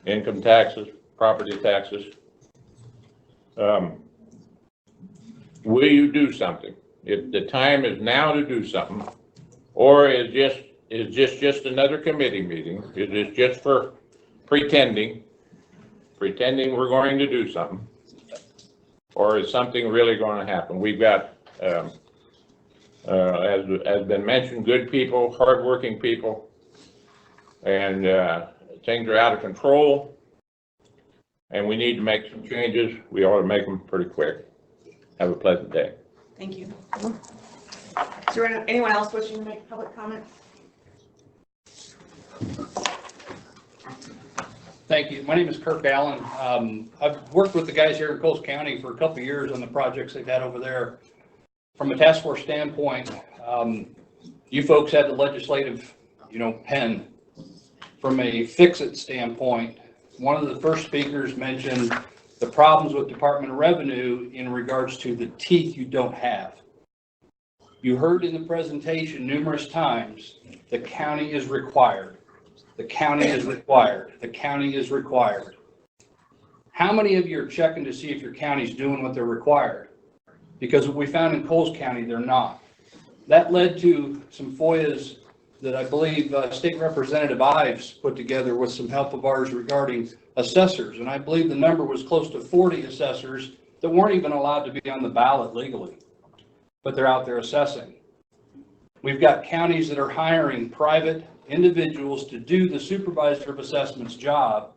Speaker 7: income taxes, property taxes. Will you do something? If the time is now to do something, or is just another committee meeting? Is it just for pretending we're going to do something? Or is something really going to happen? We've got, as been mentioned, good people, hardworking people, and things are out of control, and we need to make some changes. We ought to make them pretty quick. Have a pleasant day.
Speaker 5: Thank you. Is there anyone else wishing to make public comment?
Speaker 21: Thank you. My name is Kirk Allen. I've worked with the guys here in Coles County for a couple of years on the projects they've had over there. From a task force standpoint, you folks had the legislative, pen. From a fix-it standpoint, one of the first speakers mentioned the problems with Department of Revenue in regards to the teeth you don't have. You heard in the presentation numerous times, the county is required. The county is required. The county is required. How many of you are checking to see if your county's doing what they're required? Because what we found in Coles County, they're not. That led to some FOIAs that I believe State Representative Ives put together with some help of ours regarding assessors. And I believe the number was close to 40 assessors that weren't even allowed to be on the ballot legally, but they're out there assessing. We've got counties that are hiring private individuals to do the supervisor of assessment's job,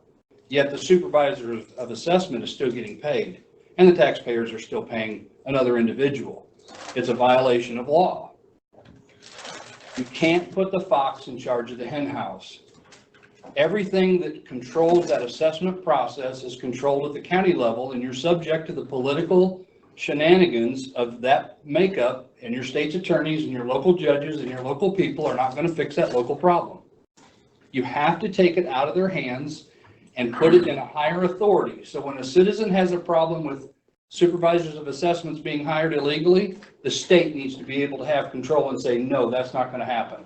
Speaker 21: yet the supervisor of assessment is still getting paid, and the taxpayers are still paying another individual. It's a violation of law. You can't put the fox in charge of the hen house. Everything that controls that assessment process is controlled at the county level, and you're subject to the political shenanigans of that makeup, and your state's attorneys and your local judges and your local people are not going to fix that local problem. You have to take it out of their hands and put it in a higher authority. So when a citizen has a problem with supervisors of assessments being hired illegally, the state needs to be able to have control and say, no, that's not going to happen.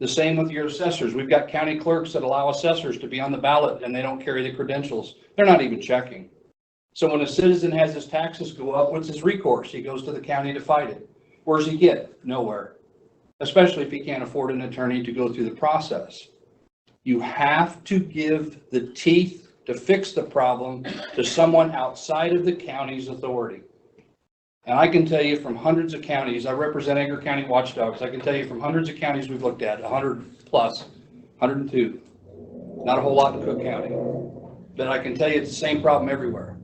Speaker 21: The same with your assessors. We've got county clerks that allow assessors to be on the ballot and they don't carry the credentials. They're not even checking. So when a citizen has his taxes go up, what's his recourse? He goes to the county to fight it. Where's he get? Nowhere. Especially if he can't afford an attorney to go through the process. You have to give the teeth to fix the problem to someone outside of the county's authority. And I can tell you from hundreds of counties, I represent Edgar County Watchdogs, I can tell you from hundreds of counties we've looked at, 100 plus, 102, not a whole lot in Cook County. But I can tell you it's the same problem everywhere.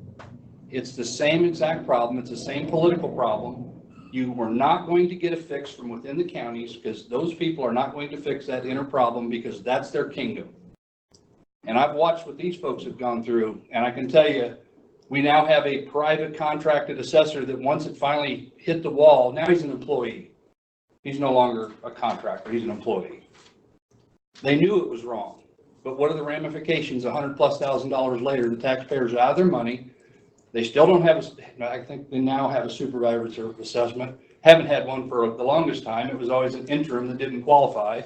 Speaker 21: It's the same exact problem, it's the same political problem. You were not going to get a fix from within the counties because those people are not going to fix that inner problem because that's their kingdom. And I've watched what these folks have gone through, and I can tell you, we now have a private contracted assessor that once it finally hit the wall, now he's an employee. He's no longer a contractor, he's an employee. They knew it was wrong, but what are the ramifications? $100,000+ later, the taxpayers are out of their money. They still don't have, I think they now have a supervisor of assessment. Haven't had one for the longest time. It was always an interim that didn't qualify.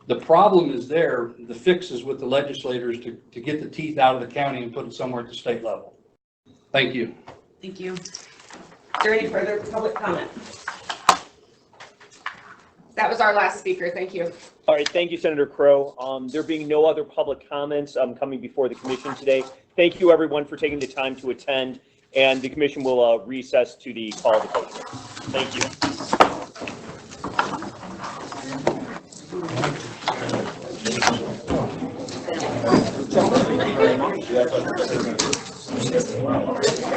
Speaker 21: The problem is there. The fix is with the legislators to get the teeth out of the county and put it somewhere at the state level. Thank you.
Speaker 5: Thank you. Is there any further public comment? That was our last speaker. Thank you.
Speaker 3: All right, thank you, Senator Crow. There being no other public comments coming before the commission today, thank you everyone for taking the time to attend, and the commission will recess to the call of the question. Thank you.